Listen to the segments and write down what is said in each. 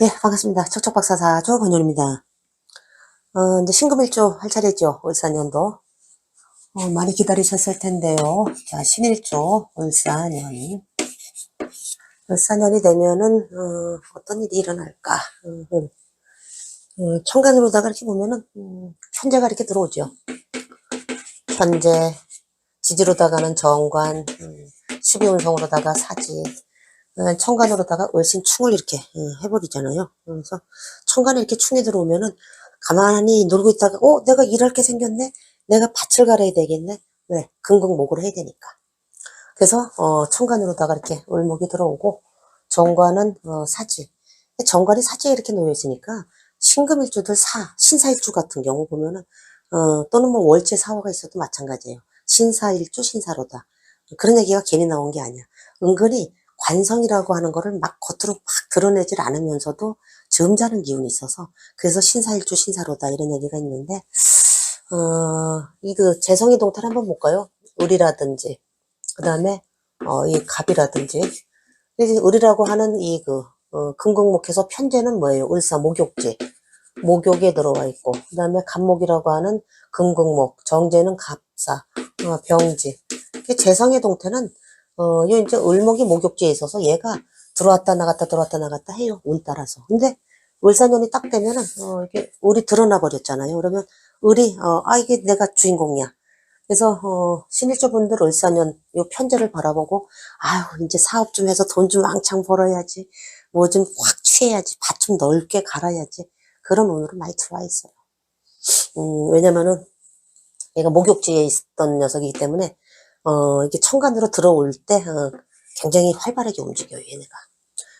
네, 반갑습니다. 척척박사사 권율입니다. 이제 신금일조 할 차례죠. 을사년도. 많이 기다리셨을 텐데요. 자, 신일조, 을사년. 을사년이 되면은, 어떤 일이 일어날까. 천간으로다가 이렇게 보면은, 편제가 이렇게 들어오죠. 편제, 지지로다가는 정관, 12운성으로다가 사지, 천간으로다가 을신충을 이렇게 해버리잖아요. 그래서 천간에 이렇게 충이 들어오면은 가만히 놀고 있다가 내가 일할 게 생겼네. 내가 밭을 갈아야 되겠네. 왜? 금극목으로 해야 되니까. 그래서 천간으로다가 이렇게 을목이 들어오고 정관은 사지. 정관이 사지에 이렇게 놓여 있으니까 신금일주들 신사일주 같은 경우 보면은 또는 뭐 월제 사화가 있어도 마찬가지예요. 신사일주 신사로다. 그런 얘기가 괜히 나온 게 아니야. 은근히 관성이라고 하는 거를 막 겉으로 막 드러내질 않으면서도 점잖은 기운이 있어서 그래서 신사일주 신사로다 이런 얘기가 있는데 그 재성의 동태를 한번 볼까요? 을이라든지 그 다음에 이 갑이라든지 을이라고 하는 금극목해서 편제는 뭐예요? 을사 목욕지 목욕에 들어와 있고 그 다음에 갑목이라고 하는 금극목 정제는 갑사 병지 재성의 동태는 이제 을목이 목욕지에 있어서 얘가 들어왔다 나갔다 해요. 운 따라서. 근데 을사년이 딱 되면은 이게 을이 드러나 버렸잖아요. 그러면 을이 이게 내가 주인공이야. 그래서 신일조분들 을사년 요 편제를 바라보고 아유 이제 사업 좀 해서 돈 좀 왕창 벌어야지. 뭐 좀 확 취해야지. 밭 좀 넓게 갈아야지. 그런 운으로 많이 들어와 있어요. 왜냐면은 얘가 목욕지에 있던 녀석이기 때문에 이게 천간으로 들어올 때 굉장히 활발하게 움직여요, 얘네가.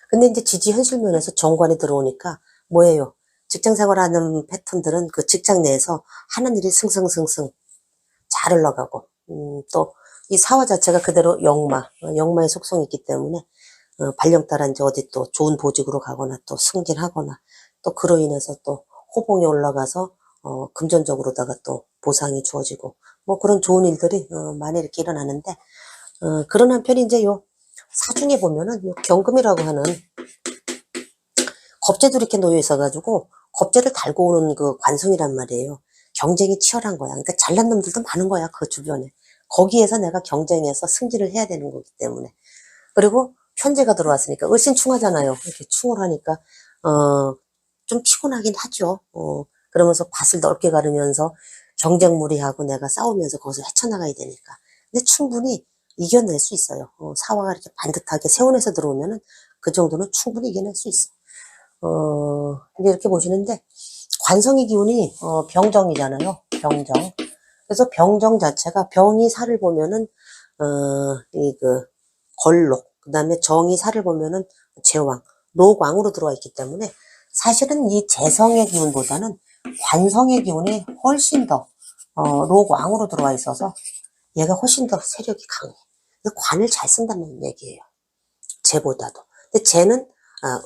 근데 이제 지지 현실 면에서 정관이 들어오니까 뭐예요? 직장 생활하는 패턴들은 그 직장 내에서 하는 일이 승승승승 잘 흘러가고 또 이 사화 자체가 그대로 영마의 속성이 있기 때문에 발령 따라 이제 어디 또 좋은 보직으로 가거나 또 승진하거나 또 그로 인해서 또 호봉이 올라가서 금전적으로다가 또 보상이 주어지고 뭐 그런 좋은 일들이 많이 이렇게 일어나는데 그런 한편에 이제 요 사중에 보면은 요 경금이라고 하는 겁재도 이렇게 놓여 있어가지고 겁재를 달고 오는 그 관성이란 말이에요. 경쟁이 치열한 거야. 그러니까 잘난 놈들도 많은 거야, 그 주변에. 거기에서 내가 경쟁해서 승진을 해야 되는 거기 때문에. 그리고 편제가 들어왔으니까 을신충하잖아요. 이렇게 충을 하니까 좀 피곤하긴 하죠. 그러면서 밭을 넓게 가르면서 경쟁무리하고 내가 싸우면서 거기서 헤쳐나가야 되니까. 근데 충분히 이겨낼 수 있어요. 사화가 이렇게 반듯하게 세운에서 들어오면은 그 정도는 충분히 이겨낼 수 있어. 이제 이렇게 보시는데 관성의 기운이 병정이잖아요. 병정. 그래서 병정 자체가 병이 살을 보면은 걸록, 그 다음에 정이 살을 보면은 제왕, 녹왕으로 들어와 있기 때문에 사실은 이 재성의 기운보다는 관성의 기운이 훨씬 더 녹왕으로 들어와 있어서 얘가 훨씬 더 세력이 강해. 관을 잘 쓴다는 얘기예요. 쟤보다도. 근데 쟤는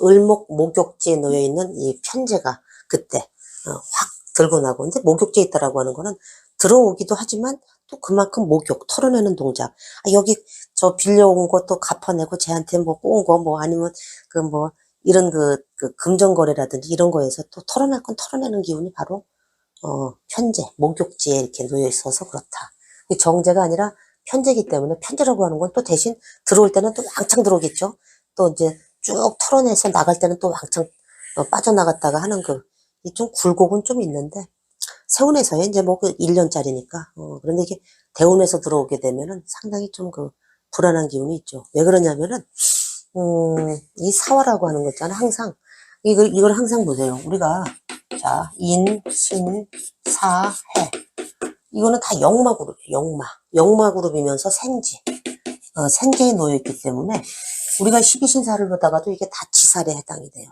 을목 목욕지에 놓여 있는 이 편제가 그때 확 들고 나고, 근데 목욕지에 있다라고 하는 거는 들어오기도 하지만 또 그만큼 목욕 털어내는 동작. 여기 저 빌려온 것도 갚아내고 쟤한테 뭐 꼬은 거 뭐 아니면 이런 그 금전거래라든지 이런 거에서 또 털어낼 건 털어내는 기운이 바로 편제 목욕지에 이렇게 놓여 있어서 그렇다. 정제가 아니라 편제이기 때문에 편제라고 하는 건 또 대신 들어올 때는 또 왕창 들어오겠죠. 또 이제 쭉 털어내서 나갈 때는 또 왕창 빠져나갔다가 하는 이 좀 굴곡은 좀 있는데 세운에서 이제 뭐 1년짜리니까 그런데 이게 대운에서 들어오게 되면은 상당히 좀 불안한 기운이 있죠. 왜 그러냐면은 이 사화라고 하는 거 있잖아. 항상 이걸 항상 보세요. 우리가 자 인, 신, 사, 해 이거는 다 영마 그룹이에요. 영마 그룹이면서 생지 생지에 놓여 있기 때문에 우리가 12신사를 보다가도 이게 다 지살에 해당이 돼요.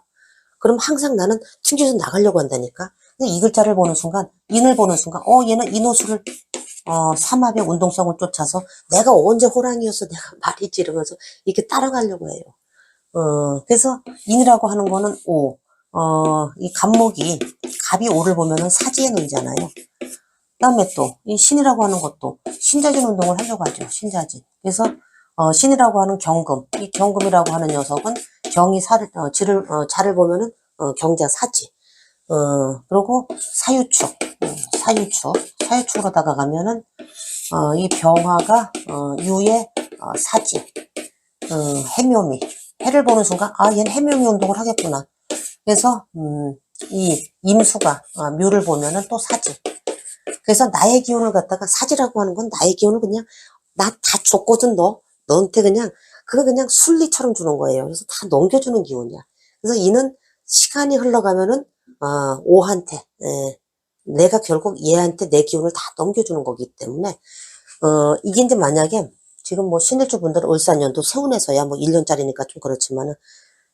그럼 항상 나는 튕겨서 나가려고 한다니까. 근데 이 글자를 보는 순간, 인을 보는 순간, 얘는 인호수를, 삼합의 운동성을 쫓아서 내가 언제 호랑이였어, 내가 말이지 이러면서 이렇게 따라가려고 해요. 그래서 인이라고 하는 거는 오, 이 갑목이, 갑이 오를 보면은 사지에 놓이잖아요. 그 다음에 또, 이 신이라고 하는 것도 신자진 운동을 하려고 하죠. 신자진. 그래서, 신이라고 하는 경금, 이 경금이라고 하는 녀석은 경이 자를 보면은 경자 사지. 그리고 사유축, 사유축으로다가 가면은, 이 병화가, 유의, 사지, 해묘미. 해를 보는 순간, 아, 얘는 해묘미 운동을 하겠구나. 그래서, 이 임수가, 묘를 보면은 또 사지. 그래서 나의 기운을 갖다가 사지라고 하는 건 나의 기운을 그냥, 나 다 줬거든, 너한테 그냥, 그거 그냥 순리처럼 주는 거예요. 그래서 다 넘겨주는 기운이야. 그래서 이는 시간이 흘러가면은, 오한테, 내가 결국 얘한테 내 기운을 다 넘겨주는 거기 때문에, 이게 이제 만약에, 지금 뭐 신일주 분들은 을사년도 세운에서야 뭐 1년짜리니까 좀 그렇지만은,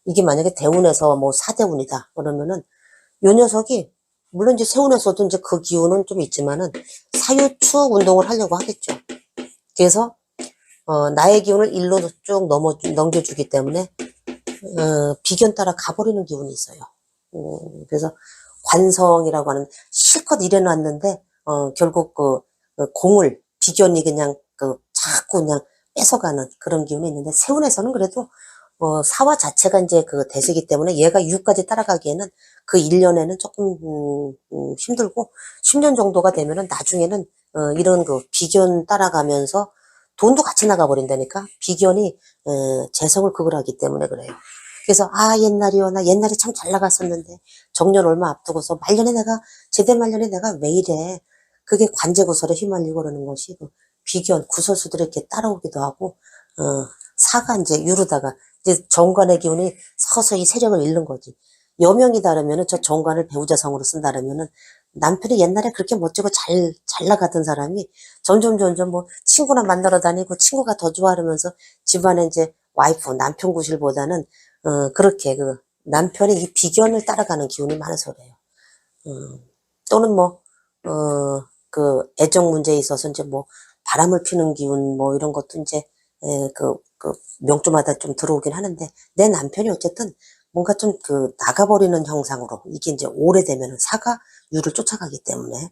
이게 만약에 대운에서 뭐 사대운이다. 그러면은, 요 녀석이, 물론 이제 세운에서도 이제 그 기운은 좀 있지만은, 사유축 운동을 하려고 하겠죠. 그래서, 나의 기운을 일로 쭉 넘겨주기 때문에, 비견 따라 가버리는 기운이 있어요. 그래서 관성이라고 하는 실컷 일해놨는데 결국 공을 비견이 그냥 자꾸 그냥 뺏어가는 그런 기운이 있는데 세운에서는 그래도 사화 자체가 이제 그 대세기 때문에 얘가 6까지 따라가기에는 그 1년에는 조금 힘들고 10년 정도가 되면은 나중에는 이런 그 비견 따라가면서 돈도 같이 나가버린다니까 비견이 재성을 극을 하기 때문에 그래요. 그래서 옛날이요 나 옛날에 참 잘 나갔었는데 정년 얼마 앞두고서 제대 말년에 내가 왜 이래 그게 관제구설에 휘말리고 그러는 것이 그 비견 구설수들이 이렇게 따라오기도 하고 사가 이제 유르다가 이제 정관의 기운이 서서히 세력을 잃는 거지. 여명이 다르면은 저 정관을 배우자성으로 쓴다라면은 남편이 옛날에 그렇게 멋지고 잘 나가던 사람이 점점 뭐 친구나 만나러 다니고 친구가 더 좋아하면서 집안에 이제 와이프, 남편 구실보다는 그렇게 남편이 이 비견을 따라가는 기운이 많아서 그래요. 또는 애정 문제에 있어서 이제 뭐 바람을 피는 기운 뭐 이런 것도 이제 명주마다 좀 들어오긴 하는데 내 남편이 어쨌든 뭔가 좀 나가버리는 형상으로 이게 이제 오래되면 사가 유를 쫓아가기 때문에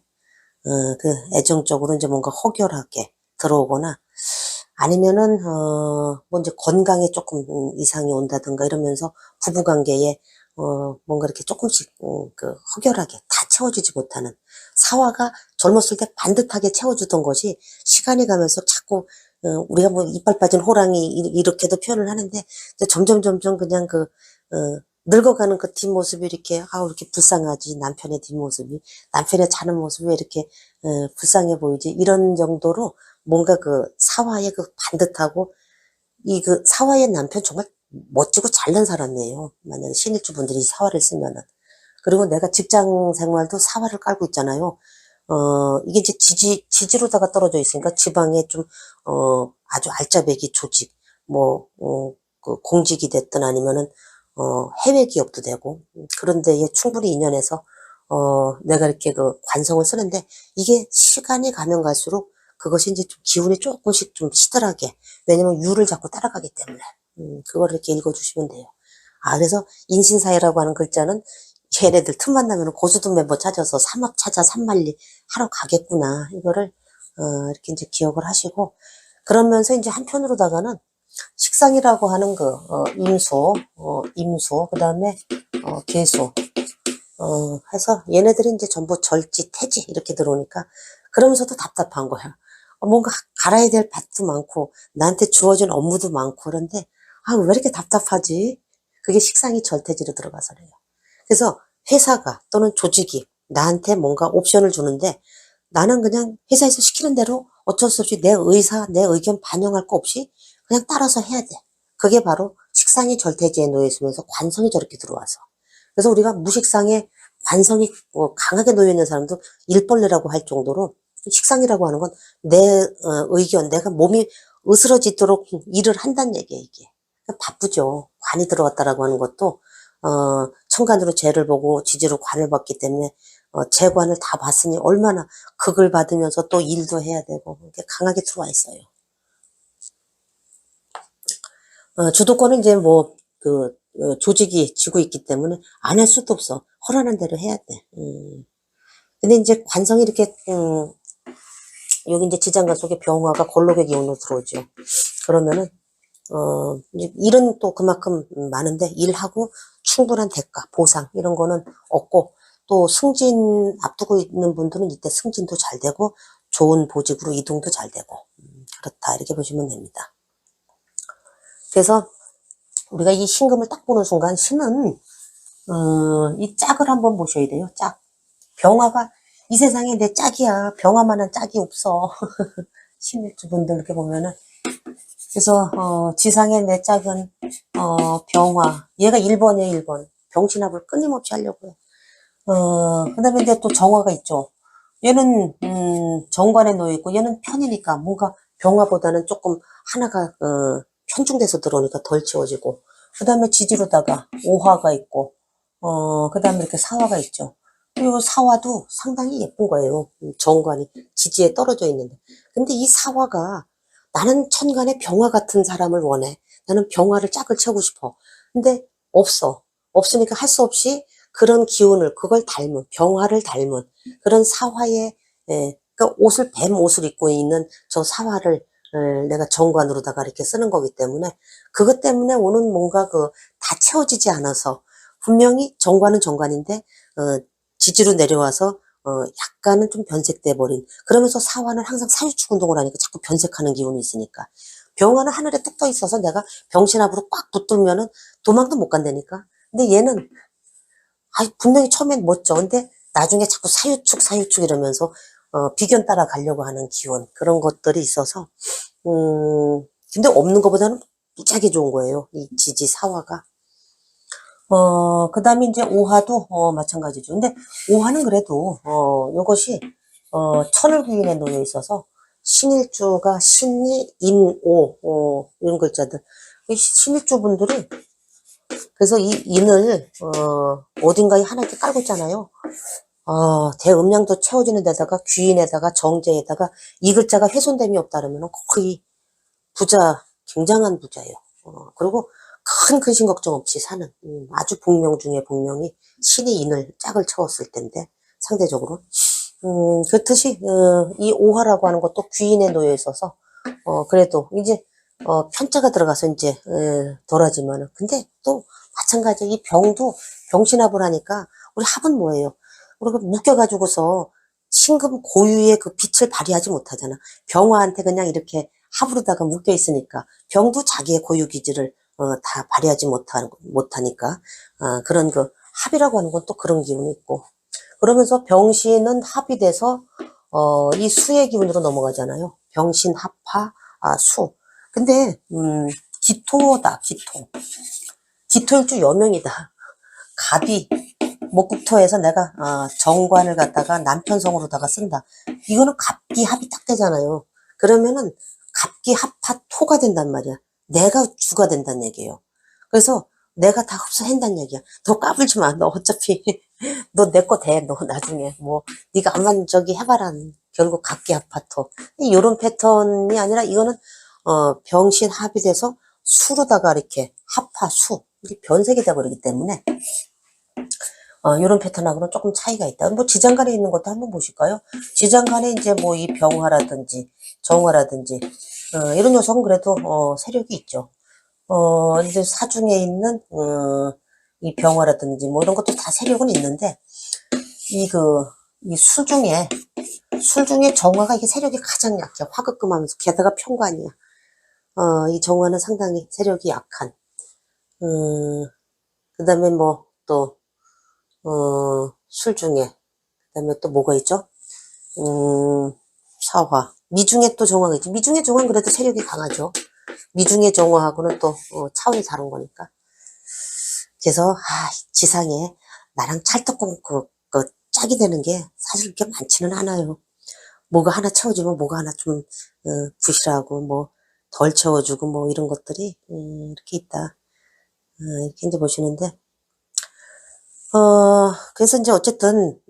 애정적으로 이제 뭔가 허결하게 들어오거나 아니면은 뭐 이제 건강에 조금 이상이 온다든가 이러면서 부부관계에 뭔가 이렇게 조금씩 허결하게 다 채워주지 못하는 사화가 젊었을 때 반듯하게 채워주던 것이 시간이 가면서 자꾸 우리가 뭐 이빨 빠진 호랑이 이렇게도 표현을 하는데 점점 그냥 늙어가는 그 뒷모습이 이렇게 이렇게 불쌍하지 남편의 뒷모습이 남편의 자는 모습이 왜 이렇게 불쌍해 보이지 이런 정도로 뭔가 사화의 반듯하고 사화의 남편 정말 멋지고 잘난 사람이에요. 만약에 신일주 분들이 사화를 쓰면은. 그리고 내가 직장 생활도 사화를 깔고 있잖아요. 이게 이제 지지로다가 떨어져 있으니까 지방에 좀, 아주 알짜배기 조직, 공직이 됐든 아니면은, 해외 기업도 되고, 그런 데에 충분히 인연해서, 내가 이렇게 관성을 쓰는데, 이게 시간이 가면 갈수록 그것이 이제 좀 기운이 조금씩 좀 시들하게, 왜냐면 유를 자꾸 따라가기 때문에, 그걸 이렇게 읽어주시면 돼요. 그래서 인신사회라고 하는 글자는 걔네들 틈만 나면 고수든 멤버 찾아서 삼합 찾아 삼만리 하러 가겠구나. 이거를, 이렇게 이제 기억을 하시고, 그러면서 이제 한편으로다가는 식상이라고 하는 임수, 그 다음에, 계수, 해서 얘네들이 이제 전부 절지, 태지 이렇게 들어오니까 그러면서도 답답한 거야. 뭔가 갈아야 될 밭도 많고 나한테 주어진 업무도 많고 그런데 왜 이렇게 답답하지? 그게 식상이 절태지로 들어가서 그래요. 그래서 회사가 또는 조직이 나한테 뭔가 옵션을 주는데 나는 그냥 회사에서 시키는 대로 어쩔 수 없이 내 의견 반영할 거 없이 그냥 따라서 해야 돼. 그게 바로 식상이 절태지에 놓여 있으면서 관성이 저렇게 들어와서. 그래서 우리가 무식상에 관성이 강하게 놓여 있는 사람도 일벌레라고 할 정도로 식상이라고 하는 건 내 의견, 내가 몸이 으스러지도록 일을 한다는 얘기예요, 이게. 바쁘죠. 관이 들어왔다라고 하는 것도 천간으로 재를 보고 지지로 관을 봤기 때문에 재관을 다 봤으니 얼마나 극을 받으면서 또 일도 해야 되고 이렇게 강하게 들어와 있어요. 주도권은 이제 조직이 쥐고 있기 때문에 안 할 수도 없어. 허락한 대로 해야 돼. 근데 이제 관성이 이렇게 여기 이제 지장간 속에 병화가 골록의 기운으로 들어오죠. 그러면은 이제 일은 또 그만큼 많은데 일하고 충분한 대가, 보상 이런 거는 없고 또 승진 앞두고 있는 분들은 이때 승진도 잘 되고 좋은 보직으로 이동도 잘 되고 그렇다 이렇게 보시면 됩니다. 그래서 우리가 이 신금을 딱 보는 순간 신은 이 짝을 한번 보셔야 돼요. 짝. 병화가 이 세상에 내 짝이야. 병화만한 짝이 없어. 신일주 분들 이렇게 보면은 그래서 지상의 내 짝은 병화. 얘가 1번이에요. 1번. 병신합을 끊임없이 하려고 해. 그다음에 이제 또 정화가 있죠. 얘는 정관에 놓여 있고 얘는 편이니까 뭔가 병화보다는 조금 하나가 편중돼서 들어오니까 덜 채워지고 그다음에 지지로다가 오화가 있고 그다음에 이렇게 사화가 있죠. 그리고 사화도 상당히 예쁜 거예요. 정관이 지지에 떨어져 있는데 근데 이 사화가 나는 천간에 병화 같은 사람을 원해. 나는 병화를 짝을 채우고 싶어. 근데 없어. 없으니까 할 수 없이 그런 기운을 그걸 닮은 병화를 닮은 그런 사화의 그러니까 옷을 뱀 옷을 입고 있는 저 사화를 내가 정관으로다가 이렇게 쓰는 거기 때문에 그것 때문에 오는 뭔가 그 다 채워지지 않아서 분명히 정관은 정관인데 지지로 내려와서 약간은 좀 변색돼 버린 그러면서 사화는 항상 사유축 운동을 하니까 자꾸 변색하는 기운이 있으니까 병화는 하늘에 뚝 떠 있어서 내가 병신합으로 꽉 붙들면은 도망도 못 간다니까 근데 얘는 분명히 처음엔 멋져. 근데 나중에 자꾸 사유축 이러면서, 비견 따라 가려고 하는 기운. 그런 것들이 있어서, 근데 없는 것보다는 무지하게 좋은 거예요. 이 지지 사화가. 그 다음에 이제 오화도, 마찬가지죠. 근데 오화는 그래도, 요것이, 천을귀인에 놓여 있어서, 신일주가 신이, 인오, 이런 글자들. 이 신일주 분들이 그래서 이 인을 어딘가에 하나 이렇게 깔고 있잖아요. 대음량도 채워지는 데다가 귀인에다가 정제에다가 이 글자가 훼손됨이 없다 그러면 거의 부자, 굉장한 부자예요. 그리고 큰 근심 걱정 없이 사는 아주 복명 중에 복명이 신이 인을 짝을 채웠을 텐데 상대적으로 그렇듯이 이 오화라고 하는 것도 귀인에 놓여 있어서 그래도 이제 편자가 들어가서 이제 덜하지만은 근데 또 마찬가지 이 병도 병신합을 하니까 우리 합은 뭐예요? 우리가 묶여가지고서 신금 고유의 그 빛을 발휘하지 못하잖아. 병화한테 그냥 이렇게 합으로다가 묶여 있으니까 병도 자기의 고유 기질을 다 발휘하지 못하니까 그런 그 합이라고 하는 건 또 그런 기운이 있고 그러면서 병신은 합이 돼서 이 수의 기운으로 넘어가잖아요. 병신 합화 수. 근데 기토다 기토. 기토일주 여명이다. 갑이 목국토에서 내가 정관을 갖다가 남편성으로다가 쓴다. 이거는 갑기 합이 딱 되잖아요. 그러면은 갑기 합화 토가 된단 말이야. 내가 주가 된다는 얘기예요. 그래서 내가 다 흡수한다는 얘기야. 너 까불지 마. 너 어차피 너 내 거 돼. 너 나중에 뭐 네가 암만 저기 해봐라. 결국 갑기 합화 토. 이런 패턴이 아니라 이거는 병신 합이 돼서 수로다가 이렇게 합화 수 이게 변색이 돼버리기 때문에 이런 패턴하고는 조금 차이가 있다. 뭐 지장간에 있는 것도 한번 보실까요? 지장간에 이제 뭐 이 병화라든지 정화라든지 이런 녀석은 그래도 세력이 있죠. 이제 사중에 있는 이 병화라든지 뭐 이런 것도 다 세력은 있는데 이 술 중에 정화가 이게 세력이 가장 약해. 화급금하면서 게다가 편관이야. 이 정화는 상당히 세력이 약한. 그 다음에 뭐 또 술 중에 그다음에 또 뭐가 있죠? 사화. 미중에 또 정화가 있지. 미중의 정화는 그래도 세력이 강하죠. 미중의 정화하고는 또 차원이 다른 거니까. 그래서 지상에 나랑 찰떡궁 그 짝이 되는 게 사실 그렇게 많지는 않아요. 뭐가 하나 채워주면 뭐가 하나 좀 부실하고 뭐 덜 채워주고 뭐 이런 것들이 이렇게 있다. 이렇게 이제 보시는데 그래서 이제 어쨌든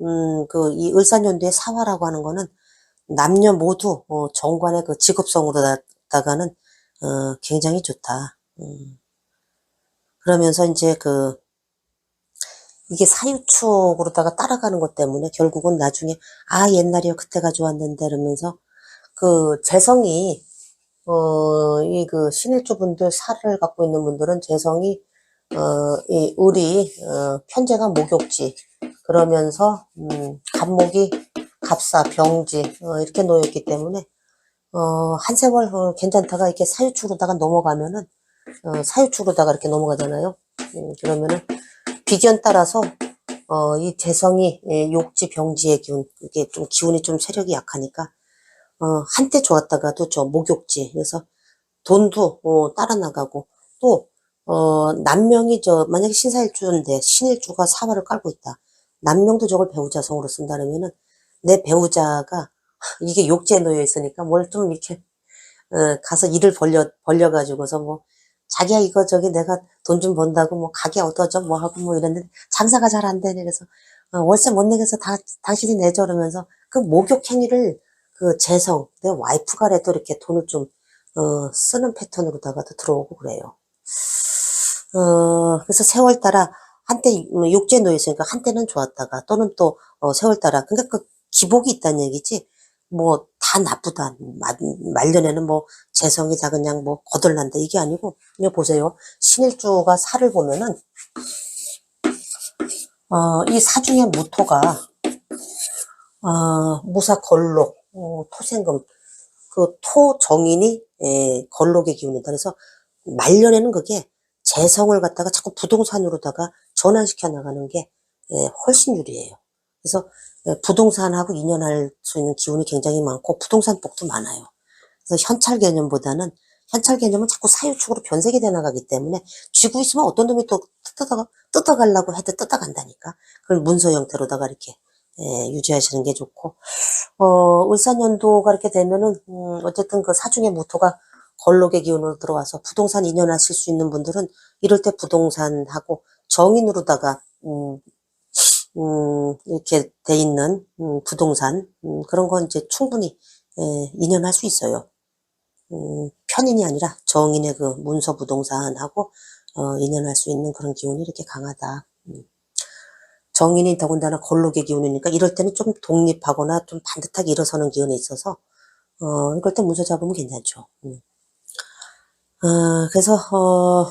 이 을사년도의 사화라고 하는 거는 남녀 모두 정관의 그 직업성으로다가는 굉장히 좋다. 그러면서 이제 이게 사유축으로다가 따라가는 것 때문에 결국은 나중에 옛날이요 그때가 좋았는데 이러면서 그 재성이 이 그 신일주 분들 살을 갖고 있는 분들은 재성이, 이 을이, 편제가 목욕지. 그러면서, 갑목이 갑사, 병지, 이렇게 놓여있기 때문에, 한 세월, 괜찮다가 이렇게 사유축으로다가 넘어가면은, 사유축으로다가 이렇게 넘어가잖아요. 그러면은, 비견 따라서, 이 재성이, 욕지, 병지의 기운, 이게 좀 기운이 좀 세력이 약하니까, 한때 좋았다가도 목욕지. 그래서 돈도, 따라 나가고, 또, 남명이 만약에 신사일주인데 신일주가 사화를 깔고 있다. 남명도 저걸 배우자성으로 쓴다 그러면은 내 배우자가 이게 욕지에 놓여 있으니까 뭘 좀 이렇게, 가서 일을 벌려가지고서 뭐, 자기야 이거 저기 내가 돈 좀 번다고 뭐 가게 얻어줘 뭐 하고 뭐 이랬는데 장사가 잘 안 되네. 그래서 월세 못 내겠어. 당신이 내줘. 그러면서 그 목욕 행위를 그 재성, 내 와이프가라도 이렇게 돈을 좀, 쓰는 패턴으로다가도 들어오고 그래요. 그래서 세월 따라 한때 욕지에 놓여 있으니까 한때는 좋았다가 또는 또, 세월 따라. 그러니까 그 기복이 있다는 얘기지. 뭐 다 나쁘다. 말년에는 뭐 재성이 다 그냥 뭐 거덜난다. 이게 아니고, 이거 보세요. 신일주가 살을 보면은, 이 사중의 무토가, 무사 걸록, 토생금, 그 토정인이, 걸록의 기운이다. 그래서 말년에는 그게 재성을 갖다가 자꾸 부동산으로다가 전환시켜 나가는 게, 훨씬 유리해요. 그래서 부동산하고 인연할 수 있는 기운이 굉장히 많고 부동산 복도 많아요. 그래서 현찰 개념보다는, 현찰 개념은 자꾸 사유축으로 변색이 돼 나가기 때문에 쥐고 있으면 어떤 놈이 또 뜯어가려고 해도 뜯어간다니까. 그걸 문서 형태로다가 이렇게, 유지하시는 게 좋고, 울산연도가 이렇게 되면은, 어쨌든 그 사중의 무토가 걸록의 기운으로 들어와서 부동산 인연하실 수 있는 분들은 이럴 때 부동산하고 정인으로다가, 이렇게 돼 있는, 부동산, 그런 건 이제 충분히, 인연할 수 있어요. 편인이 아니라 정인의 그 문서 부동산하고, 인연할 수 있는 그런 기운이 이렇게 강하다. 정인이 더군다나 걸록의 기운이니까 이럴 때는 좀 독립하거나 좀 반듯하게 일어서는 기운이 있어서, 이럴 때 문서 잡으면 괜찮죠. 그래서,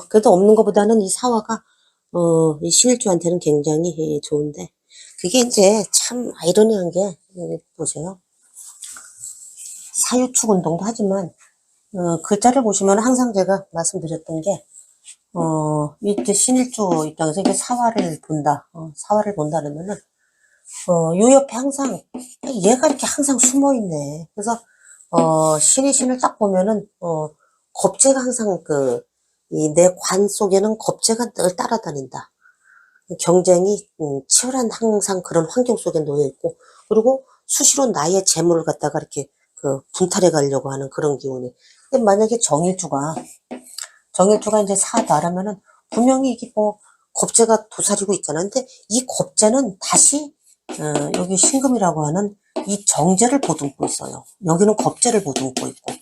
그래도 없는 것보다는 이 사화가, 이 신일주한테는 굉장히 좋은데, 그게 이제 참 아이러니한 게, 보세요. 사유축 운동도 하지만, 글자를 보시면 항상 제가 말씀드렸던 게, 이때 신일주 입장에서 이게 사화를 본다, 사화를 본다 그러면은, 요 옆에 항상, 얘가 이렇게 항상 숨어 있네. 그래서, 신이 신을 딱 보면은, 겁재가 항상 이 내 관 속에는 겁재가 늘 따라다닌다. 경쟁이, 치열한 항상 그런 환경 속에 놓여 있고, 그리고 수시로 나의 재물을 갖다가 이렇게 분탈해 가려고 하는 그런 기운이. 근데 만약에 정일주가 이제 사다라면은 분명히 이게 뭐 겁재가 도사리고 있잖아. 근데 이 겁재는 다시, 여기 신금이라고 하는 이 정제를 보듬고 있어요. 여기는 겁재를 보듬고 있고.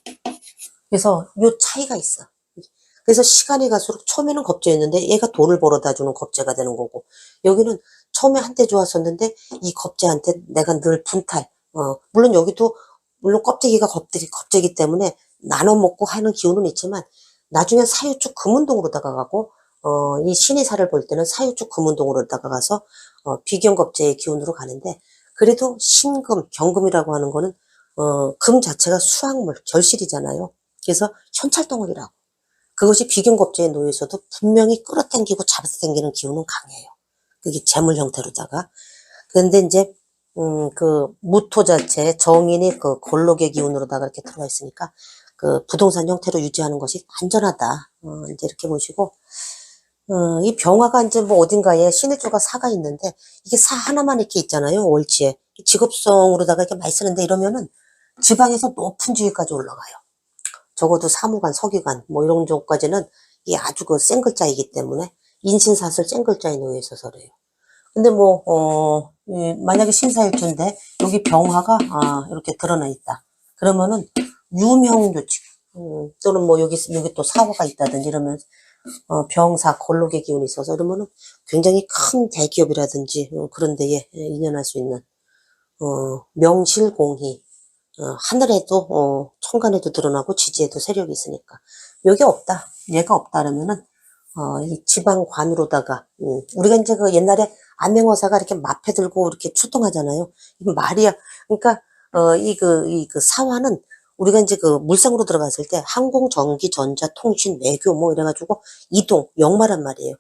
그래서 요 차이가 있어. 그래서 시간이 갈수록 처음에는 겁재였는데 얘가 돈을 벌어다 주는 겁재가 되는 거고, 여기는 처음에 한때 좋았었는데 이 겁재한테 내가 늘 분탈, 물론 여기도 물론 껍데기가 겁재기 때문에 나눠 먹고 하는 기운은 있지만 나중에 사유축 금운동으로 다가가고, 이 신의 살을 볼 때는 사유축 금운동으로 다가가서, 비견 겁재의 기운으로 가는데, 그래도 신금, 경금이라고 하는 거는, 금 자체가 수학물, 결실이잖아요. 그래서 현찰덩어리라고. 그것이 비견 겁재에 놓여 있어도 분명히 끌어당기고 잡아서 당기는 기운은 강해요. 그게 재물 형태로다가. 그런데 이제, 그 무토 자체, 정인이 그 걸록의 기운으로다가 이렇게 들어가 있으니까, 그 부동산 형태로 유지하는 것이 안전하다. 이제 이렇게 보시고, 이 병화가 이제 뭐 어딘가에 신일주가 사가 있는데, 이게 사 하나만 이렇게 있잖아요, 월지에. 직업성으로다가 이렇게 많이 쓰는데 이러면은 지방에서 높은 지위까지 올라가요. 적어도 사무관, 서기관, 뭐 이런 정도까지는 이게 아주 그 센 글자이기 때문에 인신사슬 센 글자에 놓여 있어서 그래요. 근데 뭐, 만약에 신사일주인데 여기 병화가, 이렇게 드러나 있다. 그러면은 유명조직, 또는 뭐 여기 또 사화가 있다든지 이러면, 병사, 걸록의 기운이 있어서 이러면은 굉장히 큰 대기업이라든지, 그런 데에 인연할 수 있는, 명실공히, 하늘에도, 천간에도 드러나고 지지에도 세력이 있으니까. 요게 없다. 얘가 없다. 그러면은, 이 지방관으로다가, 우리가 이제 그 옛날에 암행어사가 이렇게 마패 들고 이렇게 출동하잖아요. 이거 말이야. 그러니까, 이 사화는 우리가 이제 그 물상으로 들어갔을 때 항공, 전기, 전자, 통신, 외교 뭐 이래가지고 이동, 역마란 말이에요.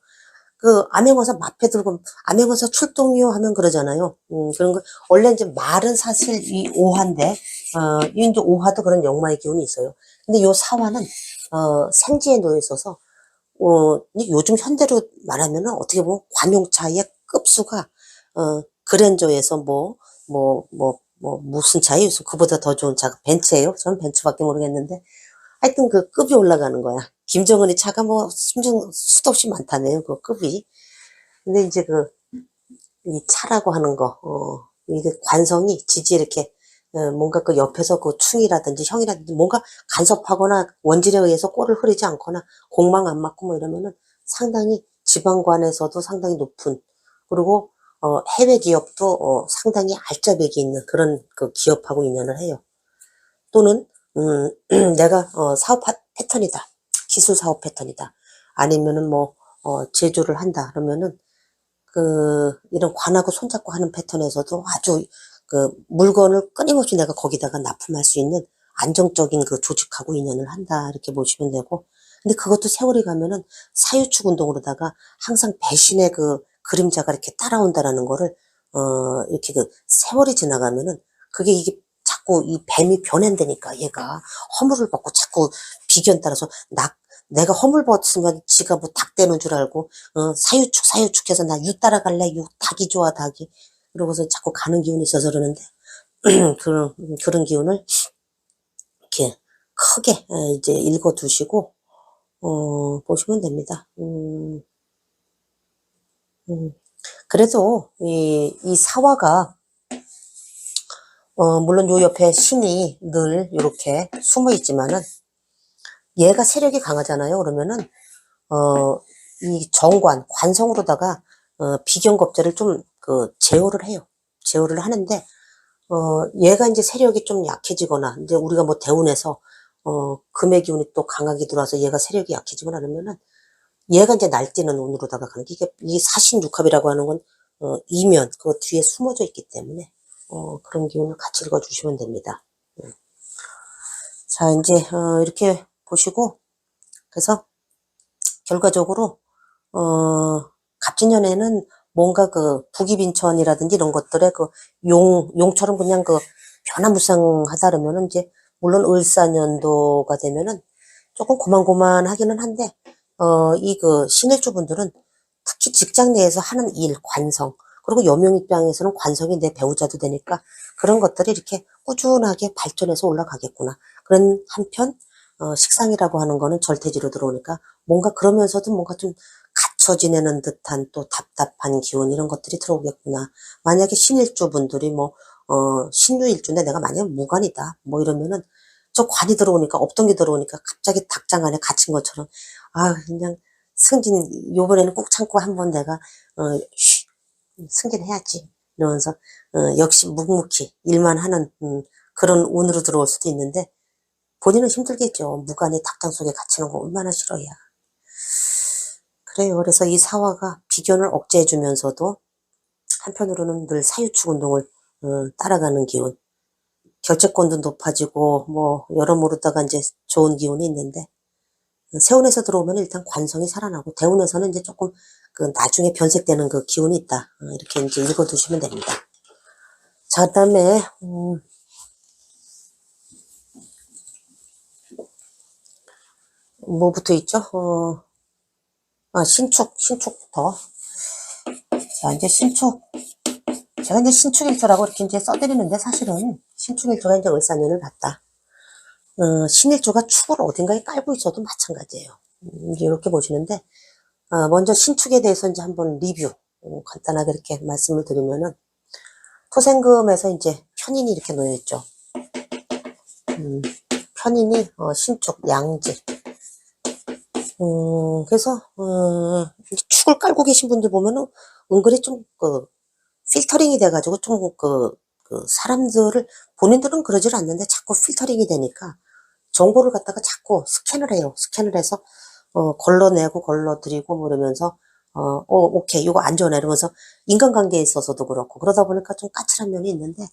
그 암행어사 마패 들고 암행어사 출동이요 하면 그러잖아요. 그런 거 원래 이제 말은 사실 이 오화인데 이 이제 오화도 그런 역마의 기운이 있어요. 근데 요 사화는 생지에 놓여 있어서 요즘 현대로 말하면은 어떻게 보면 관용차의 급수가 그랜저에서 무슨 차이? 그보다 더 좋은 차가 벤츠예요. 저는 벤츠밖에 모르겠는데 하여튼 그 급이 올라가는 거야. 김정은이 차가 뭐 수도 없이 많다네요. 그 급이. 근데 이제 이 차라고 하는 거, 이게 관성이 지지 이렇게, 뭔가 그 옆에서 그 충이라든지 형이라든지 뭔가 간섭하거나 원질에 의해서 꼴을 흐리지 않거나 공망 안 맞고 뭐 이러면은 상당히 지방관에서도 상당히 높은, 그리고, 해외 기업도, 상당히 알짜배기 있는 그런 그 기업하고 인연을 해요. 또는, 내가, 사업 패턴이다. 기술 사업 패턴이다. 아니면은 제조를 한다. 그러면은, 이런 관하고 손잡고 하는 패턴에서도 아주 물건을 끊임없이 내가 거기다가 납품할 수 있는 안정적인 그 조직하고 인연을 한다. 이렇게 보시면 되고. 근데 그것도 세월이 가면은 사유축 운동으로다가 항상 배신의 그 그림자가 이렇게 따라온다라는 거를, 이렇게 세월이 지나가면은 그게 이게 자꾸 이 뱀이 변한다니까 얘가 허물을 받고 자꾸 비견 따라서 내가 허물 벗으면 지가 뭐 닭 되는 줄 알고, 사유축 해서 나 유 따라갈래, 닭이 좋아, 닭이. 그러고서 자꾸 가는 기운이 있어서 그러는데, 그런 기운을 이렇게 크게, 이제 읽어 두시고, 보시면 됩니다. 그래도, 이 사화가, 물론 요 옆에 신이 늘 이렇게 숨어 있지만은, 얘가 세력이 강하잖아요. 그러면은, 이 관성으로다가, 비견겁제를 좀, 제어를 해요. 제어를 하는데, 얘가 이제 세력이 좀 약해지거나, 이제 우리가 뭐 대운에서, 금의 기운이 또 강하게 들어와서 얘가 세력이 약해지거나 그러면은, 얘가 이제 날뛰는 운으로다가 가는 게, 이 사신육합이라고 하는 건, 이면, 그 뒤에 숨어져 있기 때문에, 그런 기운을 같이 읽어주시면 됩니다. 자, 이제, 이렇게 보시고, 그래서, 결과적으로, 갑진년에는 뭔가 부기빈천이라든지 이런 것들에 용처럼 그냥 변화무쌍하다 그러면은 이제, 물론 을사년도가 되면은 조금 고만고만하기는 한데, 신일주 분들은 특히 직장 내에서 하는 일, 관성, 그리고 여명 입장에서는 관성이 내 배우자도 되니까 그런 것들이 이렇게 꾸준하게 발전해서 올라가겠구나. 그런 한편, 식상이라고 하는 거는 절대지로 들어오니까 뭔가 그러면서도 뭔가 좀 갇혀 지내는 듯한 또 답답한 기운 이런 것들이 들어오겠구나. 만약에 신일주 분들이 신유일주인데 내가 만약에 무관이다. 뭐 이러면은 저 관이 들어오니까 없던 게 들어오니까 갑자기 닭장 안에 갇힌 것처럼 그냥 승진 요번에는 꼭 참고 한번 내가 승진해야지 이러면서 역시 묵묵히 일만 하는 그런 운으로 들어올 수도 있는데 본인은 힘들겠죠. 무관이 닭장 속에 갇히는 거 얼마나 싫어야. 그래요. 그래서 이 사화가 비견을 억제해 주면서도 한편으로는 늘 사유축 운동을 따라가는 기운. 결재권도 높아지고 여러모로다가 이제 좋은 기운이 있는데 세운에서 들어오면 일단 관성이 살아나고 대운에서는 이제 조금 나중에 변색되는 그 기운이 있다. 이렇게 이제 읽어두시면 됩니다. 자, 그다음에 뭐부터 있죠? 신축부터. 자, 이제 제가 이제 신축일주라고 이렇게 이제 써드리는데 사실은 신축일주가 이제 을사년을 봤다. 신일주가 축을 어딘가에 깔고 있어도 마찬가지예요. 이제 이렇게 보시는데, 먼저 신축에 대해서 이제 한번 리뷰, 간단하게 이렇게 말씀을 드리면은, 토생금에서 이제 편인이 이렇게 놓여있죠. 편인이, 신축, 양지. 그래서, 축을 깔고 계신 분들 보면은, 은근히 좀, 필터링이 돼가지고 좀, 그 사람들을, 본인들은 그러질 않는데 자꾸 필터링이 되니까 정보를 갖다가 자꾸 스캔을 해요. 스캔을 해서, 걸러내고 걸러드리고 뭐 이러면서, 오케이, 이거 안 좋네 이러면서 인간관계에 있어서도 그렇고, 그러다 보니까 좀 까칠한 면이 있는데,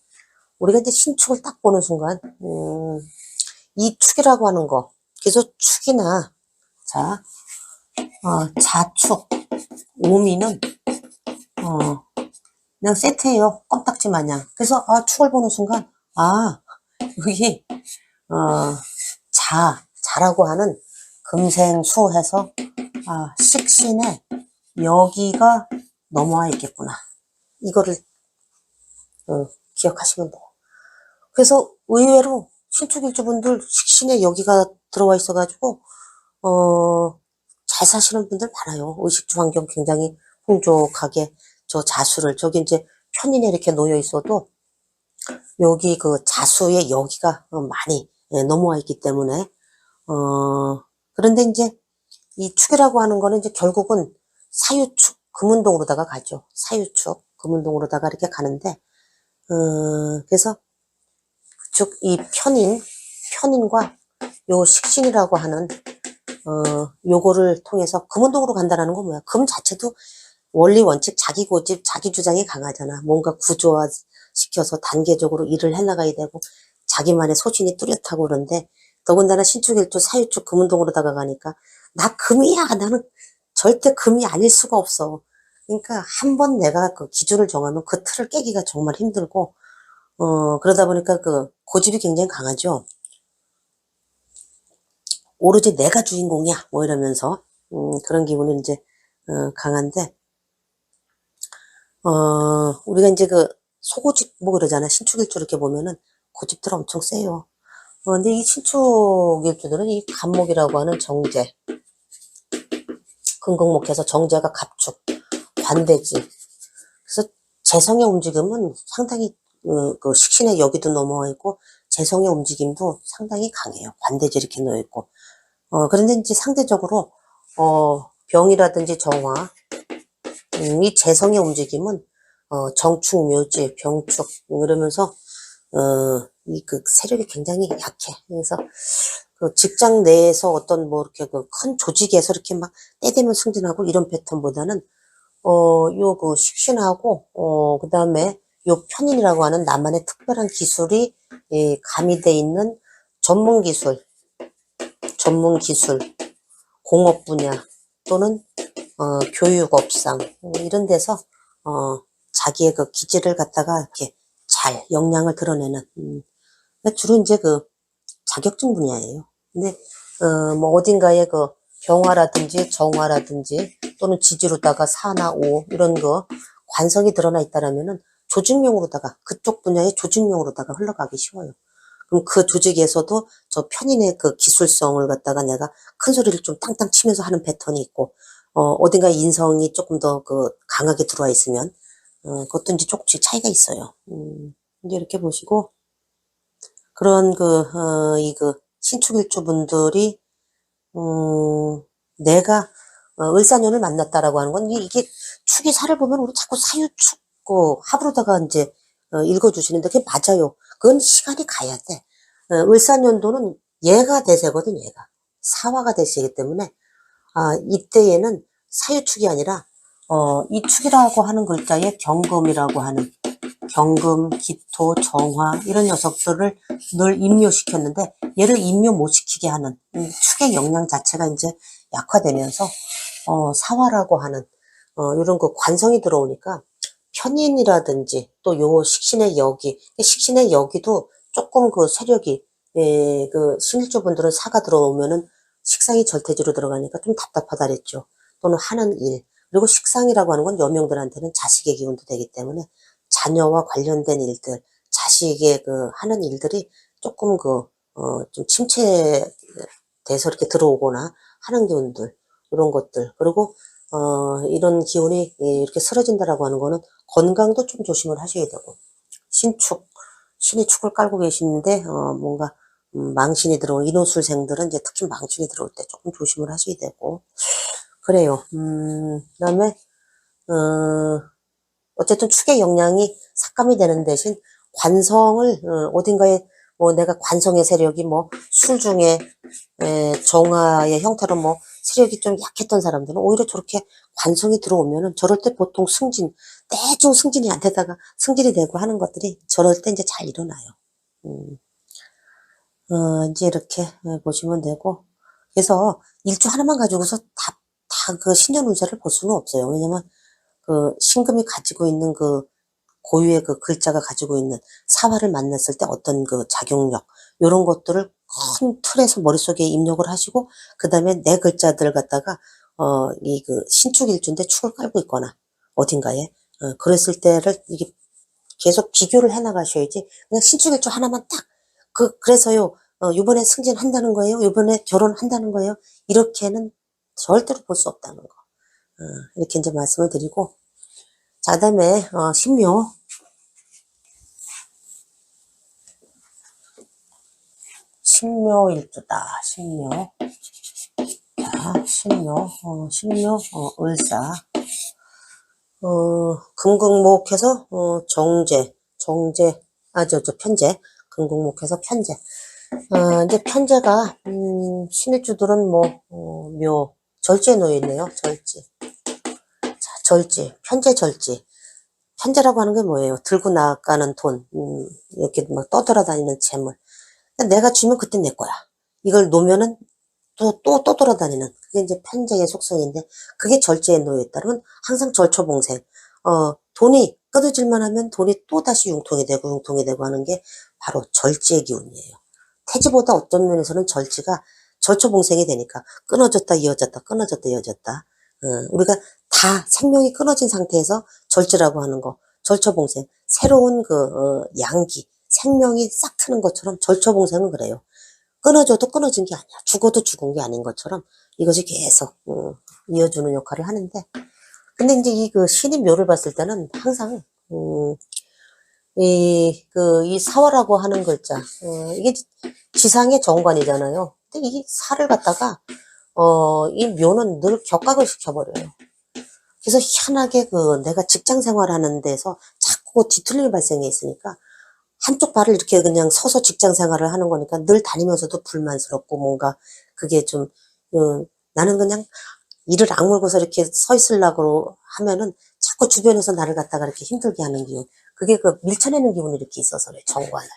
우리가 이제 신축을 딱 보는 순간, 이 축이라고 하는 거, 그래서 축이나, 자, 자축, 오미는, 그냥 세트예요. 껌딱지 마냥. 그래서, 축을 보는 순간, 여기, 어, 자라고 하는 금생수해서, 식신에 여기가 넘어와 있겠구나. 이거를, 기억하시면 돼요. 그래서 의외로 신축일주분들 식신에 여기가 들어와 있어가지고, 잘 사시는 분들 많아요. 의식주 환경 굉장히 풍족하게, 저 자수를, 저기 이제 편인에 이렇게 놓여 있어도, 여기 그 자수에 여기가 많이 넘어와 있기 때문에, 그런데 이제 이 축이라고 하는 거는 이제 결국은 사유축, 금운동으로다가 가죠. 사유축, 금운동으로다가 이렇게 가는데, 그래서 그쪽 이 편인과 요 식신이라고 하는, 요거를 통해서 금운동으로 간다라는 건 뭐야? 금 자체도 원리 원칙, 자기 고집, 자기 주장이 강하잖아. 뭔가 구조화 시켜서 단계적으로 일을 해나가야 되고, 자기만의 소신이 뚜렷하고 그런데, 더군다나 신축일주, 사유축, 금운동으로 다가가니까, 나 금이야! 나는 절대 금이 아닐 수가 없어. 그러니까 한 번 내가 그 기준을 정하면 그 틀을 깨기가 정말 힘들고, 그러다 보니까 그 고집이 굉장히 강하죠. 오로지 내가 주인공이야. 뭐 이러면서, 그런 기분이 이제, 강한데, 우리가 이제 그 소고집 뭐 그러잖아. 신축일주 이렇게 보면은 고집들 엄청 세요. 근데 이 신축일주들은 이 간목이라고 하는 정제, 금극목해서 정제가 갑축, 관대지. 그래서 재성의 움직임은 상당히, 그 식신의 여기도 넘어와 있고, 재성의 움직임도 상당히 강해요. 관대지 이렇게 놓여 있고. 그런데 이제 상대적으로, 병이라든지 정화, 이 재성의 움직임은, 정축, 묘지, 병축, 이러면서, 이 그 세력이 굉장히 약해. 그래서, 그 직장 내에서 어떤 뭐 이렇게 그 큰 조직에서 이렇게 막 때되면 승진하고 이런 패턴보다는, 요 그 식신하고, 그 다음에 요 편인이라고 하는 나만의 특별한 기술이, 가미돼 있는 전문 기술, 공업 분야 또는 교육업상 이런 데서 자기의 그 기질을 갖다가 이렇게 잘 역량을 드러내는, 주로 이제 그 자격증 분야예요. 근데 뭐 어딘가에 그 병화라든지 정화라든지 또는 지지로다가 사나 오 이런 거 관성이 드러나 있다라면은 조직명으로다가 그쪽 분야의 조직명으로다가 흘러가기 쉬워요. 그럼 그 조직에서도 저 편인의 그 기술성을 갖다가 내가 큰 소리를 좀 땅땅 치면서 하는 패턴이 있고, 어딘가 인성이 조금 더 그 강하게 들어와 있으면, 그것도 이제 조금씩 차이가 있어요. 이제 이렇게 보시고, 그런 신축일주 분들이, 내가, 을사년을 만났다라고 하는 건, 이게 축이 살을 보면 우리 자꾸 사유축, 합으로다가 이제, 읽어주시는데 그게 맞아요. 그건 시간이 가야 돼. 을사년도는 얘가 대세거든, 얘가. 사화가 대세이기 때문에, 이때에는 사유축이 아니라, 이 축이라고 하는 글자에 경금이라고 하는, 경금, 기토, 정화 이런 녀석들을 늘 임묘시켰는데 얘를 임묘 못 시키게 하는 축의 역량 자체가 이제 약화되면서 사화라고 하는 이런 그 관성이 들어오니까 편인이라든지 또 요 식신의 여기도 조금 그 세력이 그 신일주분들은 사가 들어오면은 식상이 절대지로 들어가니까 좀 답답하다 그랬죠. 또는 하는 일 그리고 식상이라고 하는 건 여명들한테는 자식의 기운도 되기 때문에 자녀와 관련된 일들, 자식의 그 하는 일들이 조금 좀 침체돼서 이렇게 들어오거나 하는 기운들, 이런 것들. 그리고, 이런 기운이 이렇게 쓰러진다라고 하는 거는 건강도 좀 조심을 하셔야 되고, 신이 축을 깔고 계시는데, 뭔가, 망신이 들어온 인호술생들은 이제 특히 망신이 들어올 때 조금 조심을 하셔야 되고, 그래요. 그 다음에, 어쨌든 축의 영향이 삭감이 되는 대신 관성을, 어딘가에, 뭐, 내가 관성의 세력이 뭐, 술중에, 정화의 형태로 뭐, 세력이 좀 약했던 사람들은 오히려 저렇게 관성이 들어오면은 저럴 때 보통 대충 승진이 안 되다가 승진이 되고 하는 것들이 저럴 때 이제 잘 일어나요. 음, 이제 이렇게 보시면 되고. 그래서 일주 하나만 가지고서 다 그 신년 운세를 볼 수는 없어요. 왜냐면 그 신금이 가지고 있는 그 고유의 그 글자가 가지고 있는 사화를 만났을 때 어떤 그 작용력, 요런 것들을 큰 틀에서 머릿속에 입력을 하시고, 그 다음에 내 글자들을 갖다가, 이 그 신축일주인데 축을 깔고 있거나, 어딘가에, 그랬을 때를 이게 계속 비교를 해 나가셔야지, 그냥 신축일주 하나만 딱, 그래서요, 요번에 승진한다는 거예요? 요번에 결혼한다는 거예요? 이렇게는 절대로 볼 수 없다는 거. 이렇게 이제 말씀을 드리고, 자, 그 다음에, 신묘. 신묘일주다. 신묘. 자, 신묘, 을사. 금극목해서, 편재. 금극목해서 편재. 이제 편재가, 신일주들은 뭐, 절지에 놓여있네요. 절지. 자, 절지. 편재 절지. 편재라고 하는 게 뭐예요? 들고 나가는 돈, 이렇게 막 떠돌아다니는 재물. 내가 주면 그때 내 거야. 이걸 놓으면은 또 돌아다니는. 그게 이제 편재의 속성인데, 그게 절제에 놓여있다. 그러면 항상 절초봉생. 돈이 끊어질만 하면 돈이 또 다시 융통이 되고 하는 게 바로 절제의 기운이에요. 태지보다 어떤 면에서는 절지가 절초봉생이 되니까 끊어졌다 이어졌다 끊어졌다 이어졌다. 우리가 다 생명이 끊어진 상태에서 절지라고 하는 거, 절초봉생, 새로운 양기, 생명이 싹 트는 것처럼 절초봉생은 그래요. 끊어져도 끊어진 게 아니야. 죽어도 죽은 게 아닌 것처럼 이것이 계속 이어주는 역할을 하는데, 근데 이제 이 신인 묘를 봤을 때는 항상 이 사화라고 하는 글자, 이게 지상의 정관이잖아요. 근데 이 사를 갖다가 이 묘는 늘 격각을 시켜버려요. 그래서 희한하게 내가 직장 생활하는 데서 자꾸 뒤틀림이 발생해 있으니까, 한쪽 발을 이렇게 그냥 서서 직장 생활을 하는 거니까 늘 다니면서도 불만스럽고, 뭔가 그게 좀, 나는 그냥 이를 악물고서 이렇게 서 있으려고 하면은 자꾸 주변에서 나를 갖다가 이렇게 힘들게 하는 기운. 그게 밀쳐내는 기운이 이렇게 있어서 그래, 정관을.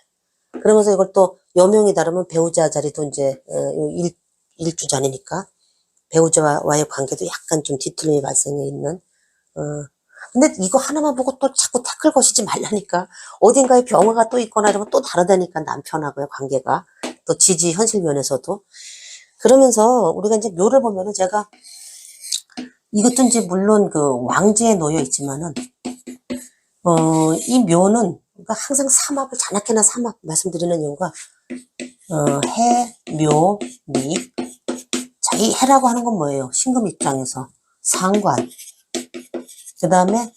그러면서 이걸 또 여명이 다르면 배우자 자리도 이제, 일주자니까 배우자와의 관계도 약간 좀 뒤틀림이 발생해 있는, 근데 이거 하나만 보고 또 자꾸 태클 거시지 말라니까. 어딘가에 병화가 또 있거나 이러면 또 다르다니까, 남편하고의 관계가. 또 지지 현실 면에서도. 그러면서 우리가 이제 묘를 보면은, 제가 이것도 이제 물론 왕지에 놓여 있지만은, 이 묘는, 그러니까 항상 삼합을, 자나깨나 삼합 말씀드리는 이유가, 해, 묘, 미. 자, 이 해라고 하는 건 뭐예요? 신금 입장에서 상관. 그 다음에,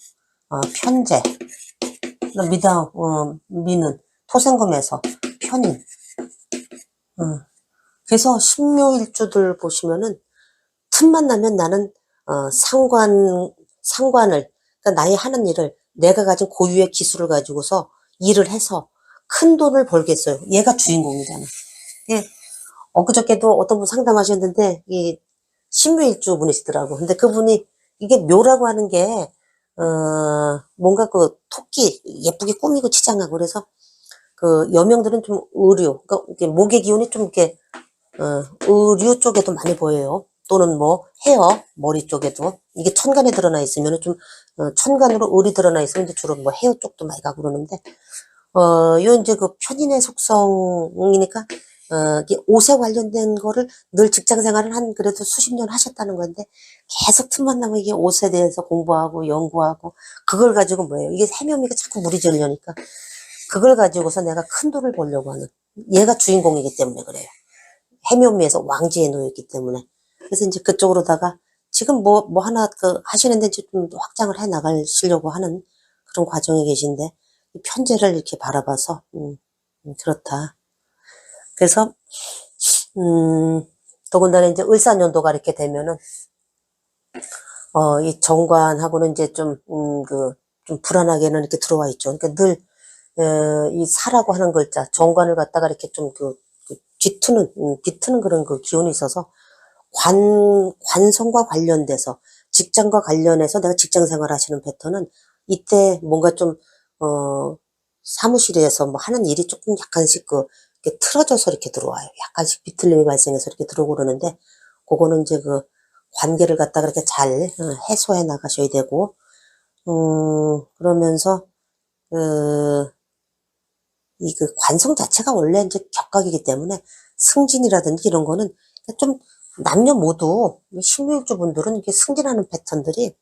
편재. 미는 토생금에서 편인. 그래서 신묘일주들 보시면은 틈만 나면 나는 상관을, 그러니까 나의 하는 일을, 내가 가진 고유의 기술을 가지고서 일을 해서 큰 돈을 벌겠어요. 얘가 주인공이잖아. 예. 엊그저께도 어떤 분 상담하셨는데, 이 신묘일주 분이시더라고. 근데 그분이, 이게 묘라고 하는 게 뭔가 토끼 예쁘게 꾸미고 치장하고, 그래서 여명들은 좀 의류, 그러니까 이렇게 목의 기운이 좀 이렇게 의류 쪽에도 많이 보여요. 또는 뭐 헤어, 머리 쪽에도. 이게 천간에 드러나 있으면 좀, 천간으로 을이 드러나 있으면 이제 주로 뭐 헤어 쪽도 많이 가고 그러는데, 요 이제 편인의 속성이니까, 이게 옷에 관련된 거를 늘 직장 생활을 그래도 수십 년 하셨다는 건데, 계속 틈만 나면 이게 옷에 대해서 공부하고 연구하고, 그걸 가지고 뭐예요? 이게 해묘미가 자꾸 무리지으려니까, 그걸 가지고서 내가 큰 돈을 벌려고 하는, 얘가 주인공이기 때문에 그래요. 해묘미에서 왕지에 놓였기 때문에. 그래서 이제 그쪽으로다가 지금 뭐 하나 하시는데 좀 확장을 해 나가시려고 하는 그런 과정에 계신데, 이 편제를 이렇게 바라봐서, 그렇다. 그래서, 더군다나 이제 을사년도가 이렇게 되면은, 이 정관하고는 이제 좀 불안하게는 이렇게 들어와 있죠. 그러니까 늘, 이 사라고 하는 글자, 정관을 갖다가 이렇게 좀 비트는 그런 그 기운이 있어서 관성과 관련돼서 직장과 관련해서 내가 직장 생활 하시는 패턴은 이때 뭔가 좀, 사무실에서 뭐 하는 일이 조금 약간씩 이렇게 틀어져서 이렇게 들어와요. 약간씩 비틀림이 발생해서 이렇게 들어오고 그러는데, 그거는 이제 관계를 갖다가 이렇게 잘 해소해 나가셔야 되고, 그러면서, 관성 자체가 원래 이제 격각이기 때문에 승진이라든지 이런 거는 좀 남녀 모두 신묘일주 분들은 이게 승진하는 패턴들이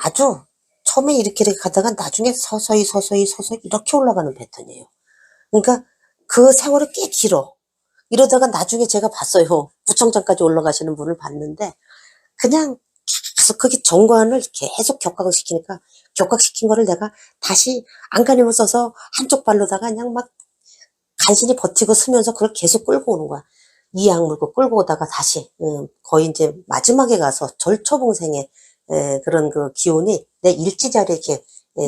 아주 처음에 이렇게 가다가 나중에 서서히 이렇게 올라가는 패턴이에요. 그러니까 그 세월이 꽤 길어. 이러다가 나중에 제가 봤어요. 구청장까지 올라가시는 분을 봤는데 그냥 계속 그게 정관을 계속 격각을 시키니까 격각시킨 거를 내가 다시 안간힘을 써서 한쪽 발로다가 그냥 막 간신히 버티고 서면서 그걸 계속 끌고 오는 거야. 이 악물고 끌고 오다가 다시 거의 이제 마지막에 가서 절초봉생의 그런 그 기운이 내 일지자리에 이렇게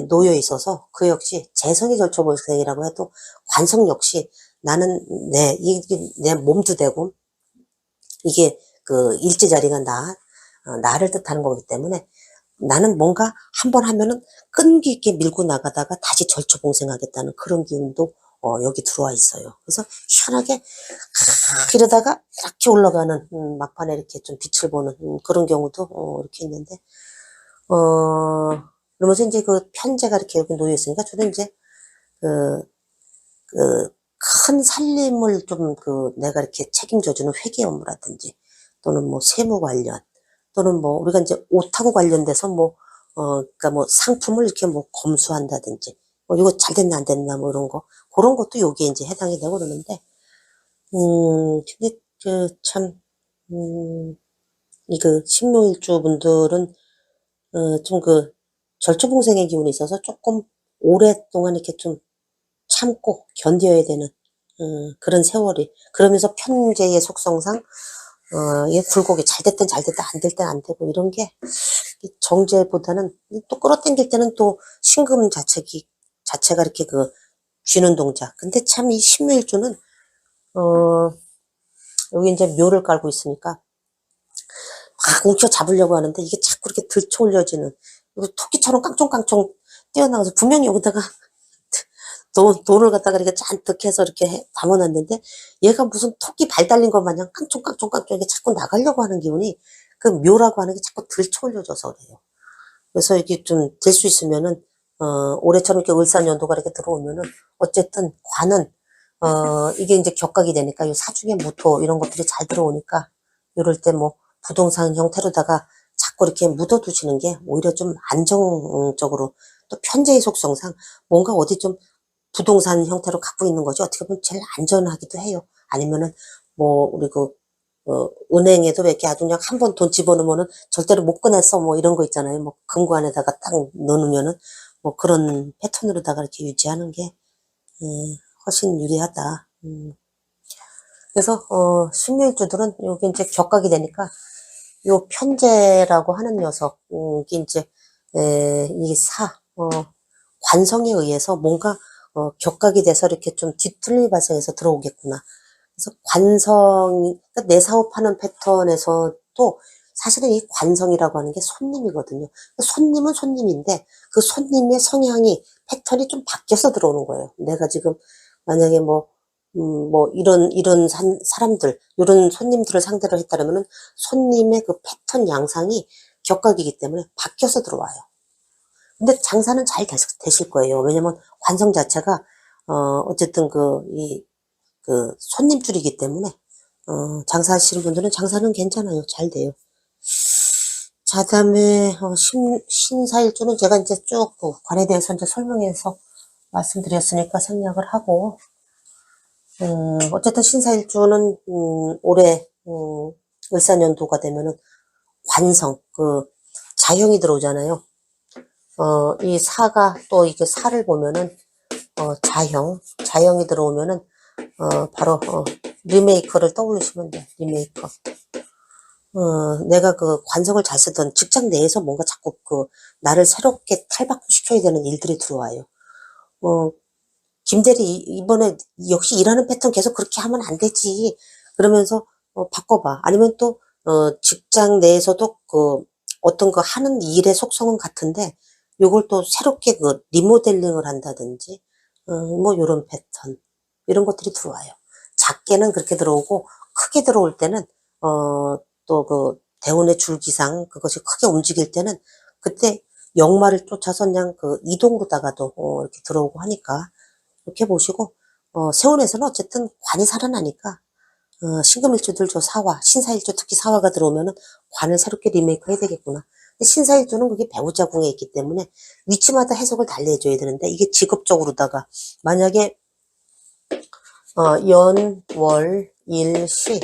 놓여 있어서 그 역시 재성이 절초봉생이라고 해도 관성 역시 나는 내 몸도 되고 이게 그 일지자리가 나를 뜻하는 거기 때문에 나는 뭔가 한번 하면은 끈기 있게 밀고 나가다가 다시 절초봉생하겠다는 그런 기운도 여기 들어와 있어요. 그래서 희한하게 이러다가 이렇게 올라가는 막판에 이렇게 좀 빛을 보는 그런 경우도 이렇게 있는데 그러면서 이제 그 편제가 이렇게 여기 놓여 있으니까 저는 이제 큰 살림을 좀 내가 이렇게 책임져주는 회계 업무라든지 또는 뭐 세무 관련 또는 뭐 우리가 이제 옷하고 관련돼서 그러니까 뭐 상품을 이렇게 뭐 검수한다든지 이거 잘 됐나 안 됐나 뭐 이런 거 그런 것도 여기에 이제 해당이 되고 그러는데 근데 참 신묘일주 분들은 좀 절초봉생의 기운이 있어서 조금 오랫동안 이렇게 좀 참고 견뎌야 되는 그런 세월이 그러면서 편재의 속성상 이게 굴곡이 잘 됐든 잘 됐다 안 될 땐 안 되고 이런 게 정제보다는 또 끌어당길 때는 또 신금 자체가 이렇게 쥐는 동작. 근데 참 이 신묘일주는 여기 이제 묘를 깔고 있으니까 막 움켜 잡으려고 하는데 이게 자꾸 이렇게 들쳐 올려지는 토끼처럼 깡총깡총 뛰어나가서 분명히 여기다가 돈을 갖다가 이렇게 잔뜩 해서 이렇게 담아놨는데 얘가 무슨 토끼 발 달린 것 마냥 깡총깡총깡총 이게 자꾸 나가려고 하는 기운이 그 묘라고 하는 게 자꾸 들쳐 올려져서 그래요. 그래서 이게 좀 될 수 있으면은 올해처럼 이렇게 을사년도가 이렇게 들어오면은 어쨌든 관은 이게 이제 격각이 되니까 이 사중의 무토 이런 것들이 잘 들어오니까 이럴 때 뭐 부동산 형태로다가 자꾸 이렇게 묻어두시는 게 오히려 좀 안정적으로 또 편재의 속성상 뭔가 어디 좀 부동산 형태로 갖고 있는 거지 어떻게 보면 제일 안전하기도 해요. 아니면은 뭐 우리 은행에도 왜 이렇게 아주 그냥 한 번 돈 집어넣으면은 절대로 못 꺼냈어 뭐 이런 거 있잖아요. 뭐 금고 안에다가 딱 넣어놓으면은 뭐 그런 패턴으로다가 이렇게 유지하는 게 훨씬 유리하다. 그래서 신묘일주들은 여기 이제 격각이 되니까 요 편재라고 하는 녀석 이게 이제 이 관성에 의해서 뭔가 격각이 돼서 이렇게 좀 뒤틀림이 발생해서 들어오겠구나. 그래서 그러니까 내 사업하는 패턴에서도 사실은 이 관성이라고 하는 게 손님이거든요. 손님은 손님인데 그 손님의 성향이 패턴이 좀 바뀌어서 들어오는 거예요. 내가 지금 만약에 이런 사람들, 이런 손님들을 상대로 했다면은 손님의 그 패턴 양상이 격각이기 때문에 바뀌어서 들어와요. 근데 장사는 잘 되실 거예요. 왜냐면 관성 자체가, 어쨌든 손님 줄이기 때문에, 장사하시는 분들은 장사는 괜찮아요. 잘 돼요. 자, 다음에, 신사일주는 제가 이제 쭉 관에 대해서 이제 설명해서 말씀드렸으니까 생략을 하고, 어쨌든 신사일주는, 올해, 을사년도가 되면은 관성, 자형이 들어오잖아요. 이 사가 또 이게 사를 보면은, 자형이 들어오면은, 바로, 리메이커를 떠올리시면 돼, 리메이커. 내가 관성을 잘 쓰던 직장 내에서 뭔가 자꾸 나를 새롭게 탈바꿈시켜야 되는 일들이 들어와요. 김대리 이번에 역시 일하는 패턴 계속 그렇게 하면 안 되지. 그러면서 바꿔봐. 아니면 또 직장 내에서도 어떤 거 하는 일의 속성은 같은데 요걸 또 새롭게 리모델링을 한다든지 뭐 요런 패턴 이런 것들이 들어와요. 작게는 그렇게 들어오고 크게 들어올 때는 또 대운의 줄기상 그것이 크게 움직일 때는 그때 역마를 쫓아서 그냥 이동으로다가도 이렇게 들어오고 하니까 이렇게 보시고 세운에서는 어쨌든 관이 살아나니까 신금일주들 사화, 신사일주 특히 사화가 들어오면은 관을 새롭게 리메이크 해야 되겠구나. 근데 신사일주는 그게 배우자궁에 있기 때문에 위치마다 해석을 달리해줘야 되는데 이게 직업적으로다가 만약에 연, 월, 일, 시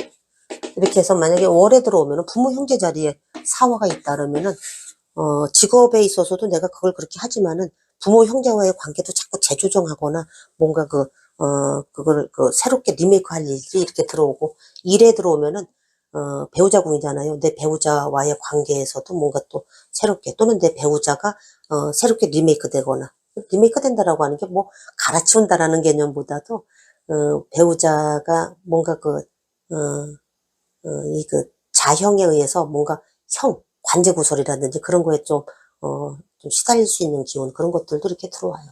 이렇게 해서 만약에 월에 들어오면은 부모 형제 자리에 사화가 있다 그러면은 직업에 있어서도 내가 그걸 그렇게 하지만은 부모 형제와의 관계도 자꾸 재조정하거나 뭔가 그걸 새롭게 리메이크 할 일이 이렇게 들어오고 일에 들어오면은 배우자궁이잖아요. 내 배우자와의 관계에서도 뭔가 또 새롭게 또는 내 배우자가 새롭게 리메이크 되거나 리메이크 된다라고 하는 게 뭐 갈아치운다라는 개념보다도 배우자가 뭔가 자형에 의해서 뭔가 관제구설이라든지 그런 거에 좀 시달릴 수 있는 기운, 그런 것들도 이렇게 들어와요.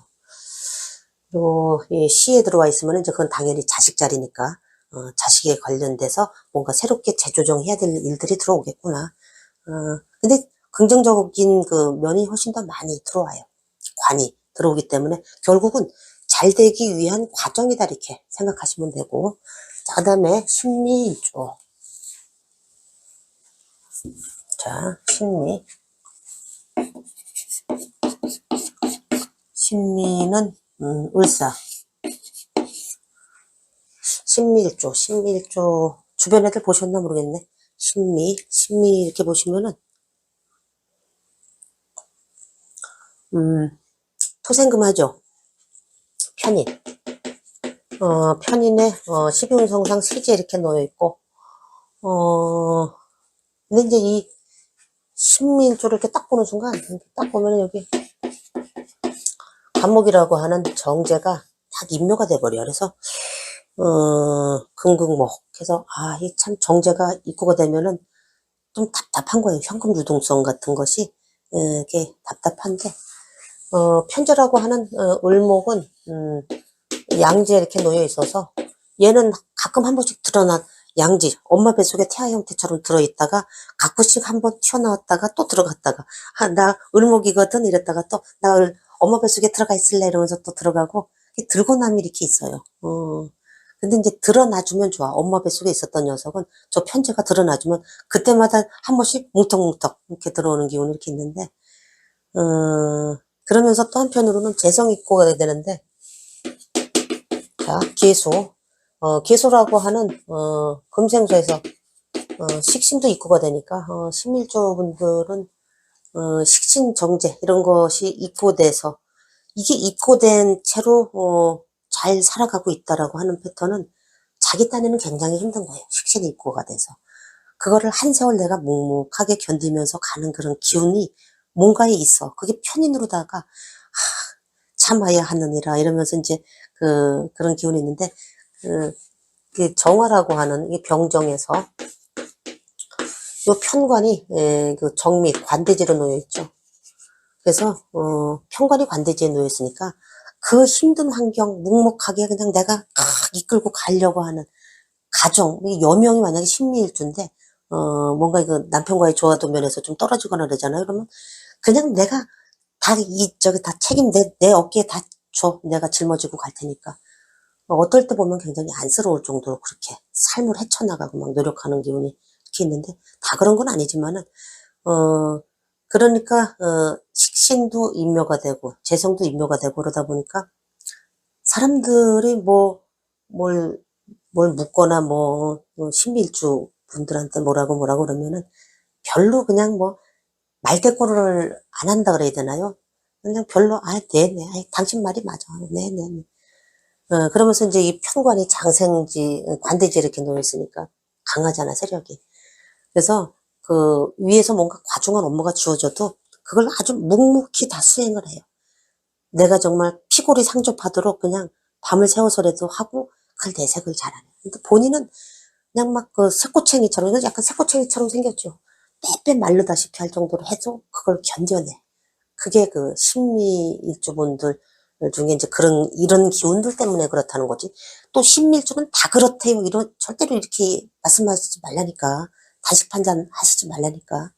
그리고 이 시에 들어와 있으면 이제 그건 당연히 자식 자리니까, 자식에 관련돼서 뭔가 새롭게 재조정해야 될 일들이 들어오겠구나. 근데 긍정적인 면이 훨씬 더 많이 들어와요. 관이 들어오기 때문에 결국은 잘 되기 위한 과정이다 이렇게 생각하시면 되고. 자, 그 다음에 심리일주. 자, 심리는 을사. 신미일조 주변 애들 보셨나 모르겠네. 신미 이렇게 보시면은 토생금하죠. 편인. 편인에 12운성상 시제 이렇게 놓여 있고 근데 이제 이 신미일조를 이렇게 딱 보는 순간 딱 보면은 여기 간목이라고 하는 정제가 딱 임묘가 돼버려. 그래서 금극목 해서 이 참 정제가 입고가 되면은 좀 답답한 거예요. 현금 유동성 같은 것이 이게 답답한데 편제라고 하는 을목은 양지에 이렇게 놓여 있어서 얘는 가끔 한 번씩 드러난 양지, 엄마 뱃속에 태아 형태처럼 들어있다가 가끔씩 한 번 튀어나왔다가 또 들어갔다가 나 을목이거든 이랬다가 또 나 엄마 뱃속에 들어가 있을래 이러면서 또 들어가고 들고 남이 이렇게 있어요. 근데 이제 드러나주면 좋아. 엄마 뱃속에 있었던 녀석은 저 편제가 드러나주면 그때마다 한 번씩 뭉텅뭉텅 이렇게 들어오는 기운이 이렇게 있는데 그러면서 또 한편으로는 재성 입고가 돼야 되는데 자, 계소라고 하는 금생소에서 식신도 입고가 되니까 신밀조 분들은 식신 정제 이런 것이 입고돼서 이게 입고된 채로 잘 살아가고 있다라고 하는 패턴은 자기 딴에는 굉장히 힘든 거예요. 식신이 입고가 돼서 그거를 한 세월 내가 묵묵하게 견디면서 가는 그런 기운이 뭔가에 있어. 그게 편인으로다가 참아야 하느니라 이러면서 이제 그런 기운이 있는데 그 정화라고 하는 이 병정에서 요 편관이 정미 관대지로 놓여 있죠. 그래서 편관이 관대지에 놓여 있으니까 그 힘든 환경 묵묵하게 그냥 내가 이끌고 가려고 하는 가정, 여명이 만약에 신미일주인데 뭔가 이거 남편과의 조화도 면에서 좀 떨어지거나 그러잖아요. 그러면 그냥 내가 다 책임 내 어깨에 다 줘. 내가 짊어지고 갈 테니까. 어떨 때 보면 굉장히 안쓰러울 정도로 그렇게 삶을 헤쳐나가고 막 노력하는 기운이 이렇게 있는데 다 그런 건 아니지만은 그러니까 식신도 인묘가 되고 재성도 인묘가 되고 그러다 보니까 사람들이 뭘 묻거나 신밀주 분들한테 뭐라고 그러면은 별로 그냥 말대꾸를 안 한다 그래야 되나요? 그냥 별로 네네 당신 말이 맞아 네네 그러면서 이제 이 편관이 장생지 관대지 이렇게 놓여 있으니까 강하잖아 세력이. 그래서 위에서 뭔가 과중한 업무가 주어져도 그걸 아주 묵묵히 다 수행을 해요. 내가 정말 피골이 상접하도록 그냥 밤을 새워서라도 하고 그걸 내색을 잘하네. 근데 본인은 그냥 막 그 새꼬챙이처럼, 약간 새꼬챙이처럼 생겼죠. 빼빼 마르다시피 할 정도로 해도 그걸 견뎌내. 그게 그 신미일주분들 중에 이제 이런 기운들 때문에 그렇다는 거지. 또 신미일주는 다 그렇대요. 절대로 이렇게 말씀하시지 말라니까. 단식 판단 하시지 말라니까.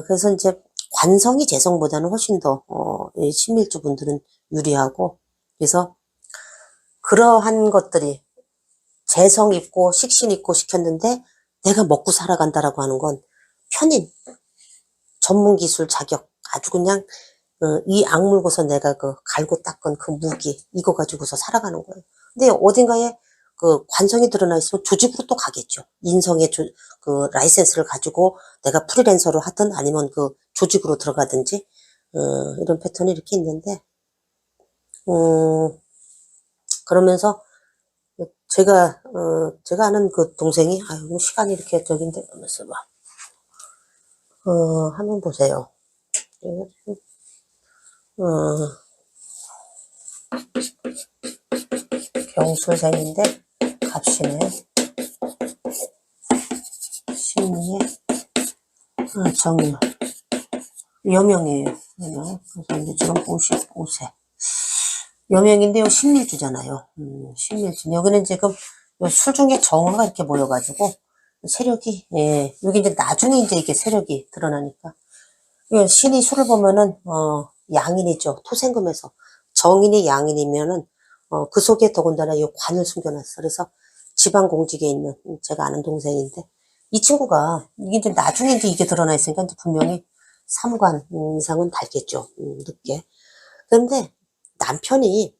그래서 이제 관성이 재성보다는 훨씬 더, 이 신미일주분들은 유리하고, 그래서 그러한 것들이 재성 있고 식신 있고 시켰는데 내가 먹고 살아간다라고 하는 건 편인, 전문기술 자격, 아주 그냥 이 악물고서 내가 그 갈고 닦은 그 무기 이거 가지고서 살아가는 거예요. 근데 어딘가에 그 관성이 드러나 있으면 조직으로 또 가겠죠. 인성의 그 라이센스를 가지고 내가 프리랜서로 하든 아니면 그 조직으로 들어가든지 이런 패턴이 이렇게 있는데 그러면서 제가 아는 그 동생이 아유 시간이 이렇게 저긴데 하면서 막 한번 보세요. 경술생인데 갑신에 신미에 정유 여명이에요. 여명. 그래서 이제 지금 55세 여명인데요. 신밀주잖아요. 신밀주. 여기는 지금 술 중에 정화가 이렇게 모여가지고 세력이 여기 이제 나중에 이제 이게 세력이 드러나니까 신이 술을 보면은 양인이죠. 토생금에서 정인이 양인이면은 그 속에 더군다나 이 관을 숨겨놨어. 그래서 지방공직에 있는 제가 아는 동생인데 이 친구가 이게 이제 나중에 이제 이게 드러나 있으니까 이제 분명히 삼관 이상은 달겠죠. 늦게. 그런데 남편이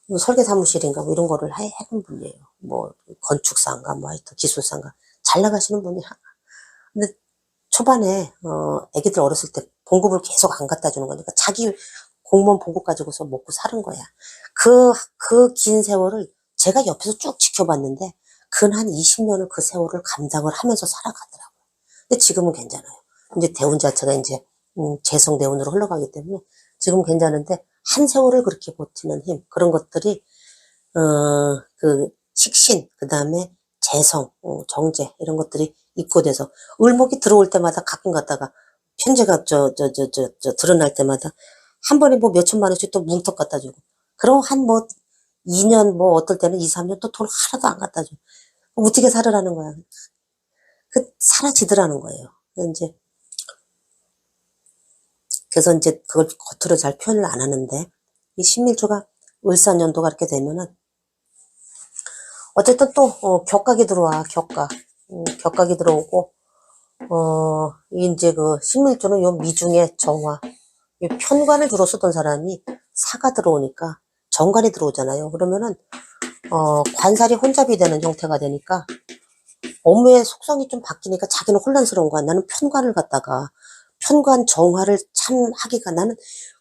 뭐 설계사무실인가 뭐 이런 거를 해본 분이에요. 뭐 건축사인가 뭐 하여튼 기술사인가 잘 나가시는 분이야. 근데 초반에 애기들 어렸을 때 봉급을 계속 안 갖다 주는 거니까 자기 공무원 봉급 가지고서 먹고 사는 거야. 그 긴 세월을 제가 옆에서 쭉 지켜봤는데 근 한 20년을 그 세월을 감당을 하면서 살아가더라고요. 근데 지금은 괜찮아요. 이제 대운 자체가 이제 재성 대운으로 흘러가기 때문에 지금 괜찮은데 한 세월을 그렇게 버티는 힘 그런 것들이 그 식신 그 다음에 재성 정제 이런 것들이 입고돼서 을목이 들어올 때마다 가끔 갔다가 편제가 드러날 때마다 한 번에 뭐 몇천만 원씩 또 뭉텅 갖다 주고 그럼 한 뭐 2년 뭐 어떨 때는 2, 3년 또 돈 하나도 안 갖다 줘. 어떻게 살으라는 거야. 사라지더라는 거예요. 그래서 이제 그걸 겉으로 잘 표현을 안 하는데 이 신밀주가 을사년도가 이렇게 되면은 어쨌든 또 격각이 들어와. 격각이 들어오고 이제 그 신밀주는 요 미중의 정화 이 편관을 주로 쓰던 사람이 사가 들어오니까 정관이 들어오잖아요. 그러면은 관살이 혼잡이 되는 형태가 되니까 업무의 속성이 좀 바뀌니까 자기는 혼란스러운 거야. 나는 편관을 갖다가 편관 정화를 참 하기가 나는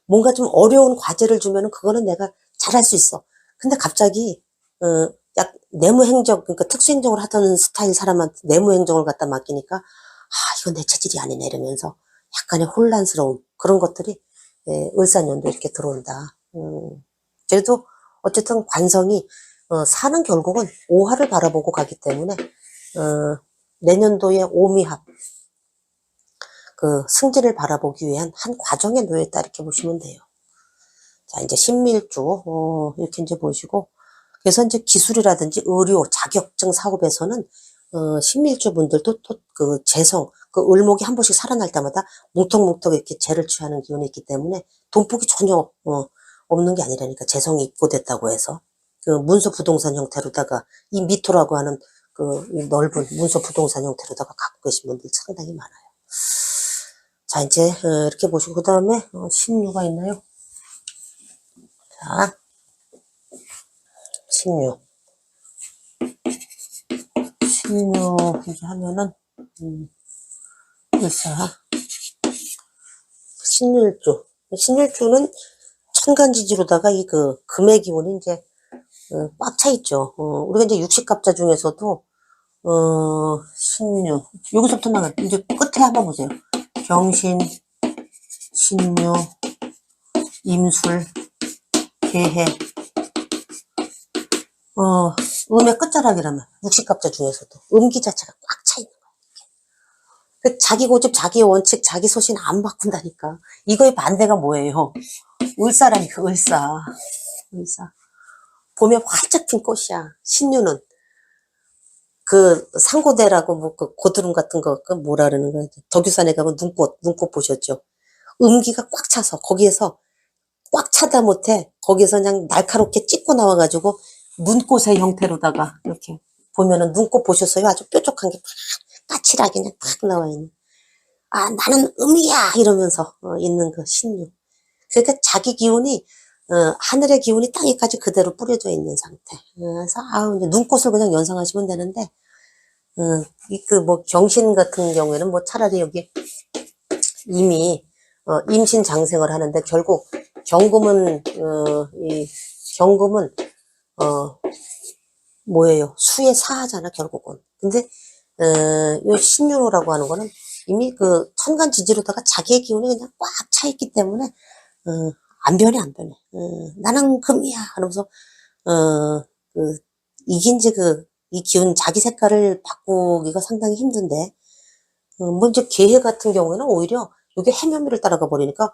뭔가 좀 어려운 과제를 주면은 그거는 내가 잘할 수 있어. 근데 갑자기 약 내무행정 그러니까 특수행정을 하던 스타일 사람한테 내무행정을 갖다 맡기니까 이건 내 체질이 아니네 이러면서 약간의 혼란스러움 그런 것들이 을사년도 이렇게 들어온다. 그래도 어쨌든 관성이 사는 결국은 오화를 바라보고 가기 때문에 내년도의 오미합 그 승진을 바라보기 위한 한 과정에 놓여있다 이렇게 보시면 돼요. 자 이제 신밀주 이렇게 이제 보시고 그래서 이제 기술이라든지 의료 자격증 사업에서는 신밀주 분들도 또 그 재성 그 을목이 한 번씩 살아날 때마다 뭉텅뭉텅 이렇게 재를 취하는 기운이 있기 때문에 돈복이 전혀 없는 게 아니라니까 재성이 입고됐다고 해서 그 문서 부동산 형태로다가 이 미토라고 하는 그 넓은 문서 부동산 형태로다가 갖고 계신 분들 상당히 많아요. 자 이제 이렇게 보시고 그 다음에 신유가 있나요? 자 신유 이제 하면은 일사 신율주는 천간지지로다가 이 그 금의 기운이 이제 꽉 차 있죠. 우리가 이제 육식갑자 중에서도 신유 여기서부터 나가 이제 끝에 한번 보세요. 경신, 신유, 임술, 개해 음의 끝자락이라면, 육식갑자 중에서도 음기 자체가 꽉 차 있는 거야. 그 자기 고집, 자기 원칙, 자기 소신 안 바꾼다니까. 이거의 반대가 뭐예요? 을사라니까, 을사. 을사. 봄에 활짝 핀 꽃이야. 신유는. 그, 상고대라고, 뭐, 그, 고드름 같은 거, 그, 뭐라 그러는 거야. 덕유산에 가면 눈꽃 보셨죠? 음기가 꽉 차서, 거기에서 꽉 차다 못해, 거기에서 그냥 날카롭게 찍고 나와가지고, 눈꽃의 형태로다가, 이렇게, 보면은 눈꽃 보셨어요? 아주 뾰족한 게 팍, 까칠하게 그냥 팍 나와 있는. 아, 나는 음이야! 이러면서, 있는 그 신유. 그러니까 자기 기운이, 하늘의 기운이 땅에까지 그대로 뿌려져 있는 상태. 그래서, 아우, 이제 눈꽃을 그냥 연상하시면 되는데, 뭐, 경신 같은 경우에는 뭐 차라리 여기 이미, 임신 장생을 하는데 결국 경금은, 이 경금은, 뭐예요? 수의 사하잖아, 결국은. 근데, 요 신유로라고 하는 거는 이미 그 천간 지지로다가 자기의 기운이 그냥 꽉 차 있기 때문에, 안 변해, 안 변해. 나는 금이야. 하면서, 그, 이긴지 이 기운, 자기 색깔을 바꾸기가 상당히 힘든데, 뭐 이제 개해 같은 경우에는 오히려 이게 해묘미를 따라가 버리니까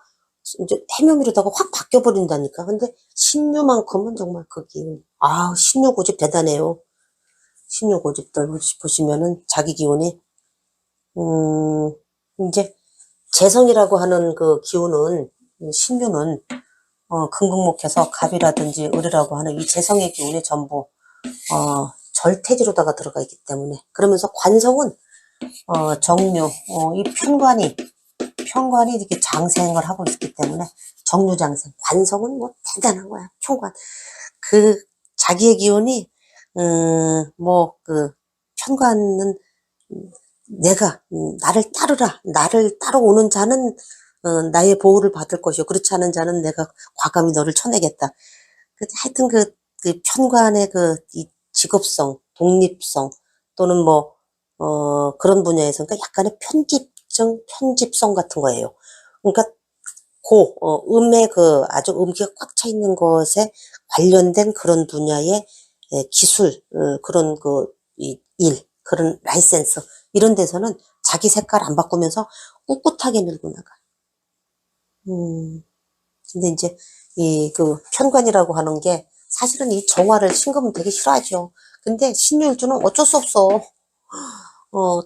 이제 해묘미로다가 확 바뀌어 버린다니까. 근데 신유만큼은 정말 그 기운. 아, 신유 고집 대단해요. 신유 고집들 보시면은 자기 기운이 이제 재성이라고 하는 그 기운은 신유는 금극목해서 갑이라든지 을이라고 하는 이 재성의 기운이 전부 절태지로다가 들어가 있기 때문에 그러면서 관성은 정류 이 편관이 이렇게 장생을 하고 있기 때문에 정류장생 관성은 뭐 대단한 거야. 편관 그 자기의 기운이 뭐 그 편관은 내가 나를 따르라 나를 따라오는 자는 나의 보호를 받을 것이요 그렇지 않은 자는 내가 과감히 너를 쳐내겠다. 하여튼 그 편관의 이 직업성 독립성 또는 뭐 그런 분야에서 그러니까 약간의 편집성 같은 거예요. 그러니까 음의 아주 음기가 꽉 차 있는 것에 관련된 그런 분야의 기술, 그런 그런 라이센스, 이런 데서는 자기 색깔 안 바꾸면서 꿋꿋하게 밀고 나가. 근데 이제, 편관이라고 하는 게 사실은 이 정화를 신금은 되게 싫어하죠. 근데 신유일주는 어쩔 수 없어.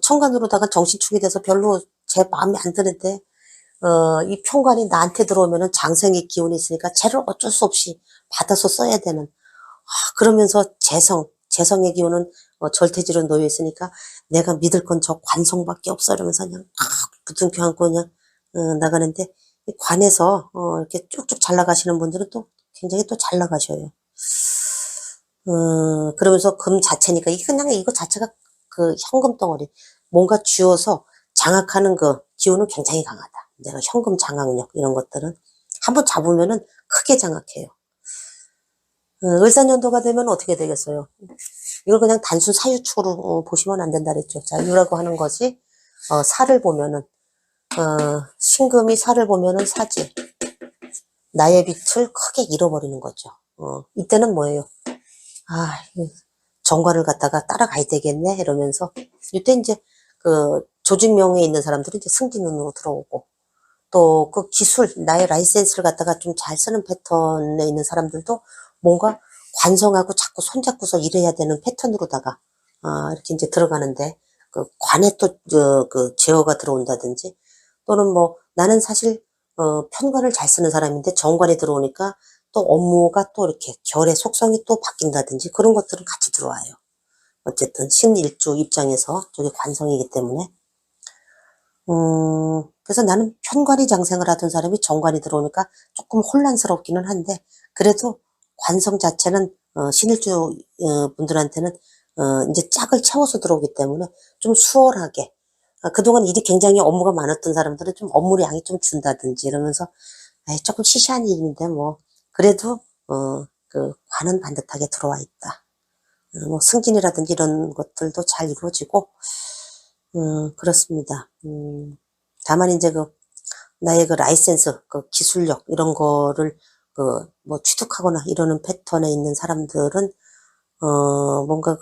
천간으로다가 정신축이 돼서 별로 제 마음에 안 드는데, 이 편관이 나한테 들어오면은 장생의 기운이 있으니까 쟤를 어쩔 수 없이 받아서 써야 되는. 그러면서 재성의 기운은 절대지로 놓여 있으니까 내가 믿을 건 저 관성밖에 없어. 이러면서 그냥 부둥켜 안고 그냥 나가는데 이 관에서 이렇게 쭉쭉 잘 나가시는 분들은 또 굉장히 또 잘 나가셔요. 그러면서 금 자체니까 그냥 이거 자체가 그 현금 덩어리 뭔가 쥐어서 장악하는 그 기운은 굉장히 강하다. 내가 현금 장악력 이런 것들은 한번 잡으면은 크게 장악해요. 을사년도가 되면 어떻게 되겠어요? 이걸 그냥 단순 사유축으로 보시면 안 된다 그랬죠. 자, 유라고 하는 것이 사를 보면은 신금이 사를 보면은 사지. 나의 빛을 크게 잃어버리는 거죠. 이때는 뭐예요? 아, 정과를 갖다가 따라가야 되겠네 이러면서 이때 이제 그 조직명에 있는 사람들은 이제 승진운으로 들어오고 또 그 기술 나의 라이센스를 갖다가 좀 잘 쓰는 패턴에 있는 사람들도 뭔가 관성하고 자꾸 손잡고서 일해야 되는 패턴으로다가 이렇게 이제 들어가는데 그 관에 또 그 제어가 들어온다든지 또는 뭐 나는 사실 편관을 잘 쓰는 사람인데 정관이 들어오니까 또 업무가 또 이렇게 결의 속성이 또 바뀐다든지 그런 것들은 같이 들어와요. 어쨌든 신일주 입장에서 저게 관성이기 때문에 그래서 나는 편관이 장생을 하던 사람이 정관이 들어오니까 조금 혼란스럽기는 한데 그래도 관성 자체는 신일주 분들한테는 이제 짝을 채워서 들어오기 때문에 좀 수월하게 그동안 일이 굉장히 업무가 많았던 사람들은 좀 업무량이 좀 준다든지 이러면서 조금 시시한 일인데 뭐 그래도 그 관은 반듯하게 들어와 있다. 뭐 승진이라든지 이런 것들도 잘 이루어지고 그렇습니다. 다만 이제 나의 그 라이센스, 그 기술력 이런 거를 뭐 취득하거나 이러는 패턴에 있는 사람들은 뭔가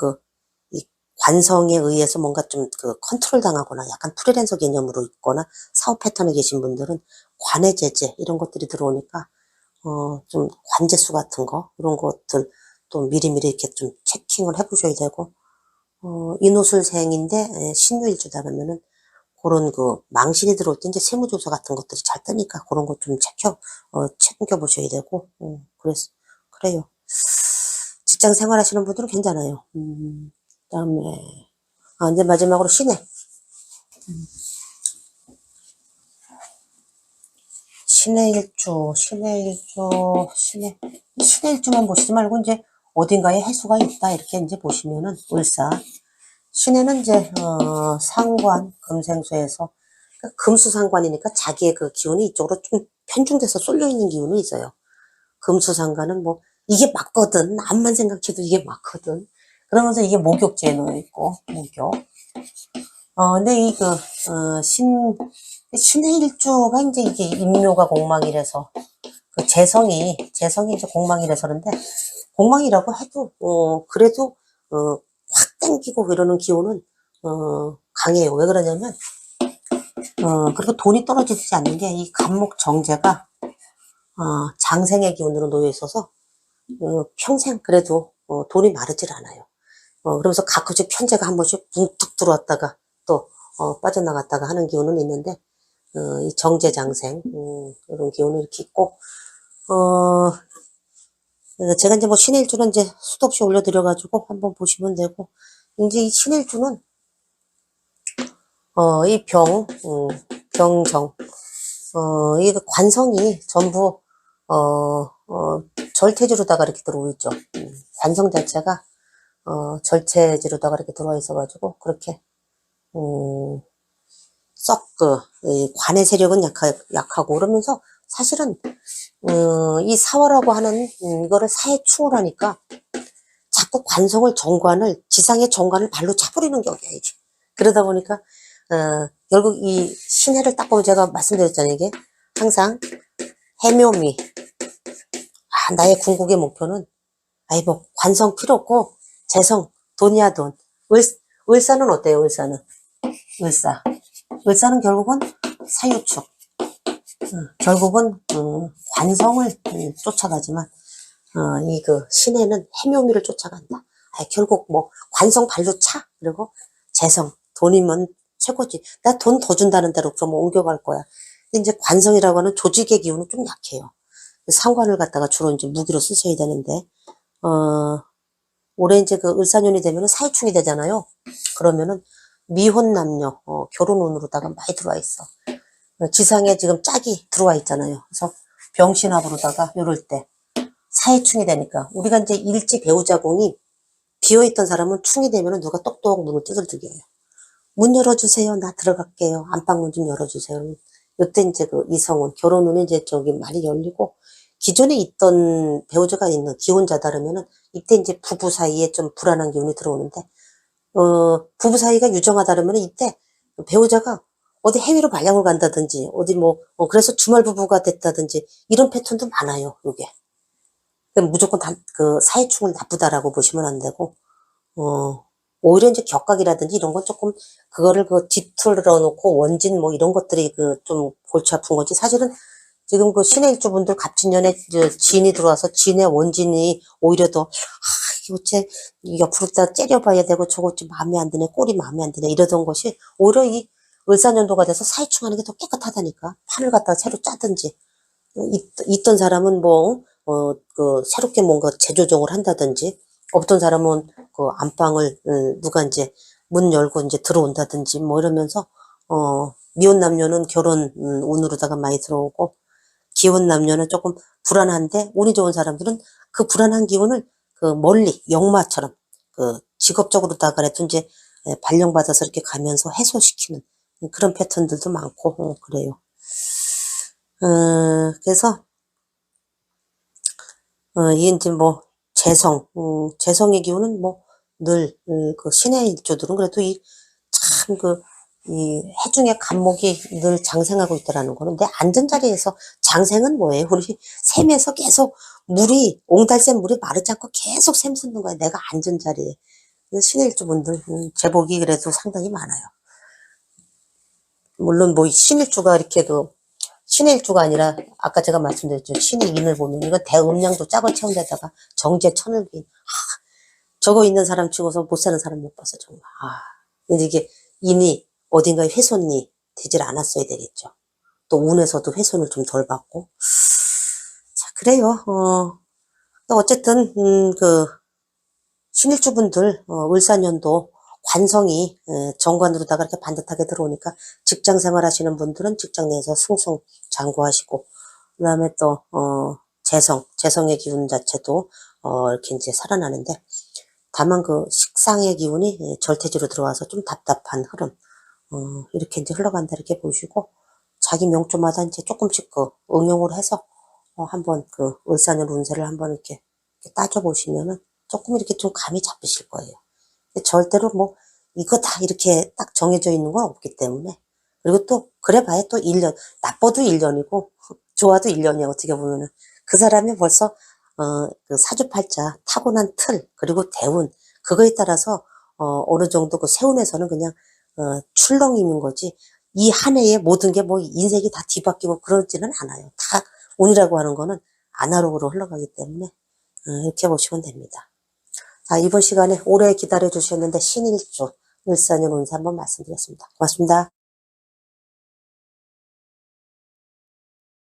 이 관성에 의해서 뭔가 좀 컨트롤 당하거나 약간 프리랜서 개념으로 있거나 사업 패턴에 계신 분들은 관의 제재 이런 것들이 들어오니까, 좀 관제수 같은 거, 이런 것들 또 미리미리 이렇게 좀 체킹을 해 보셔야 되고, 인호술생인데, 신유일주다 그러면은, 그런 망신이 들어올 때 이제 세무조사 같은 것들이 잘 뜨니까 그런 것 좀 챙겨보셔야 되고, 그래요. 직장 생활하시는 분들은 괜찮아요. 그다음에, 이제 마지막으로 신의 일주만 보시지 말고 이제 어딘가에 해수가 있다 이렇게 이제 보시면은 신해는 이제 상관 금생수에서 금수상관이니까 자기의 기운이 이쪽으로 좀 편중돼서 쏠려 있는 기운이 있어요. 금수상관은 뭐 이게 맞거든, 암만 생각해도 이게 맞거든, 그러면서 이게 목욕지에 놓여 있고, 목욕. 근데 신의 일주가 이제 이게 임묘가 공망이라서 재성이 이제 공망이라서 그런데, 공망이라고 해도 그래도 확 땡기고 이러는 기운은 강해요. 왜 그러냐면, 그리고 돈이 떨어지지 않는 게 이 간목 정제가 장생의 기운으로 놓여 있어서 평생 그래도 돈이 마르질 않아요. 그러면서 가끔씩 편제가 한 번씩 뭉툭 들어왔다가 또 빠져나갔다가 하는 기운은 있는데, 이 정제장생 이런 기운이 이렇게 있고, 그래서 제가 이제 뭐 신일주는 이제 수도 없이 올려드려가지고 한번 보시면 되고, 이제 이 신일주는 이 병정, 이 관성이 전부 절태지로다가 이렇게 들어오 있죠. 관성 자체가 절체지로다가 이렇게 들어와 있어가지고 그렇게 썩 이 관의 세력은 약하고 그러면서 사실은 이 사화라고 하는 이거를 사에 충을 하니까 자꾸 지상의 정관을 발로 차버리는 격이야, 이게. 그러다 보니까, 결국 이 신해를 딱 보면 제가 말씀드렸잖아요, 이게. 항상, 해묘미. 나의 궁극의 목표는, 뭐, 관성 필요 없고, 재성, 돈이야, 돈. 을사는 어때요, 을사는? 을사는 결국은 사유축. 결국은, 관성을 쫓아가지만, 신해는 해묘미를 쫓아간다. 결국 뭐 관성 발로 차. 그리고 재성, 돈이면 최고지. 나 돈 더 준다는 대로 그러면 옮겨갈 거야. 근데 이제 관성이라고 하는 조직의 기운은 좀 약해요. 상관을 갖다가 주로 이제 무기로 쓰셔야 되는데, 올해 이제 을사년이 되면은 사회충이 되잖아요. 그러면은 미혼 남녀 결혼운으로다가 많이 들어와 있어. 지상에 지금 짝이 들어와 있잖아요. 그래서 병신합으로다가 요럴 때 사회충이 되니까, 우리가 이제 일지 배우자궁이 비어있던 사람은 충이 되면 누가 똑똑 문을 두들겨요. 문 열어주세요. 나 들어갈게요. 안방문 좀 열어주세요. 이때 이제 이성은, 결혼은 이제 많이 열리고, 기존에 있던 배우자가 있는 기혼자다 그러면은 이때 이제 부부 사이에 좀 불안한 기운이 들어오는데, 부부 사이가 유정하다 그러면은 이때 배우자가 어디 해외로 발령을 간다든지, 어디 뭐, 그래서 주말 부부가 됐다든지, 이런 패턴도 많아요, 요게. 무조건 사회충은 나쁘다라고 보시면 안 되고, 오히려 이제 격각이라든지 이런 건 조금, 그거를 뒤틀어 놓고 원진 뭐 이런 것들이 좀 골치 아픈 거지. 사실은 지금 신의 일주분들 갑진년에 진이 들어와서 진의 원진이 오히려 더, 이거 옆으로 다 째려봐야 되고 저거 마음에 안 드네, 꼴이 마음에 안 드네, 이러던 것이 오히려 이 을사년도가 돼서 사회충 하는 게 더 깨끗하다니까. 판을 갖다가 새로 짜든지, 있던 사람은 뭐, 새롭게 뭔가 재조정을 한다든지, 없던 사람은 안방을, 누가 이제 문 열고 이제 들어온다든지, 뭐 이러면서, 미혼 남녀는 결혼, 운으로다가 많이 들어오고, 기혼 남녀는 조금 불안한데, 운이 좋은 사람들은 그 불안한 기운을 멀리, 역마처럼, 직업적으로다가라도 이제 발령받아서 이렇게 가면서 해소시키는 그런 패턴들도 많고, 그래요. 그래서, 이게 이제 뭐, 재성의 기운은 뭐, 늘, 신의 일조들은 그래도 참 이 해중의 간목이 늘 장생하고 있다라는 거는 내 앉은 자리에서 장생은 뭐예요? 우리 샘에서 계속 물이, 옹달샘 물이 마르지 않고 계속 샘 솟는 거야. 내가 앉은 자리에. 신일주분들, 제복이 그래도 상당히 많아요. 물론 뭐 신일주가 이렇게도, 신일주가 아니라 아까 제가 말씀드렸죠. 신일인을 보면 이건 대음량도 짝을 채운 데다가 정제 천을긴. 저거 있는 사람 치고서 못 사는 사람 못 봤어, 정말. 근데 이게 인이 어딘가에 훼손이 되질 않았어야 되겠죠. 또 운에서도 훼손을 좀 덜 받고. 자, 그래요. 어쨌든, 신일주분들, 을사년도 관성이, 정관으로다가 이렇게 반듯하게 들어오니까 직장 생활 하시는 분들은 직장 내에서 승승장구하시고, 그 다음에 또, 재성의 기운 자체도, 이렇게 이제 살아나는데, 다만 식상의 기운이 절대지로 들어와서 좀 답답한 흐름, 이렇게 이제 흘러간다 이렇게 보시고, 자기 명조마다 이제 조금씩 응용을 해서, 한번 을사년 운세를 한번 이렇게 따져보시면은 조금 이렇게 좀 감이 잡히실 거예요. 근데 절대로 뭐, 이거다 이렇게 딱 정해져 있는 건 없기 때문에. 그리고 또, 그래 봐야 또 1년, 나빠도 1년이고, 좋아도 1년이야, 어떻게 보면은. 그 사람이 벌써, 사주팔자, 타고난 틀, 그리고 대운, 그거에 따라서, 어느 정도 세운에서는 그냥, 출렁이는 거지. 이 한 해에 모든 게 뭐 인생이 다 뒤바뀌고 그러지는 않아요. 다 운이라고 하는 거는 아날로그로 흘러가기 때문에, 이렇게 보시면 됩니다. 자, 이번 시간에 오래 기다려 주셨는데 신일주, 을사년 운세 한번 말씀드렸습니다. 고맙습니다.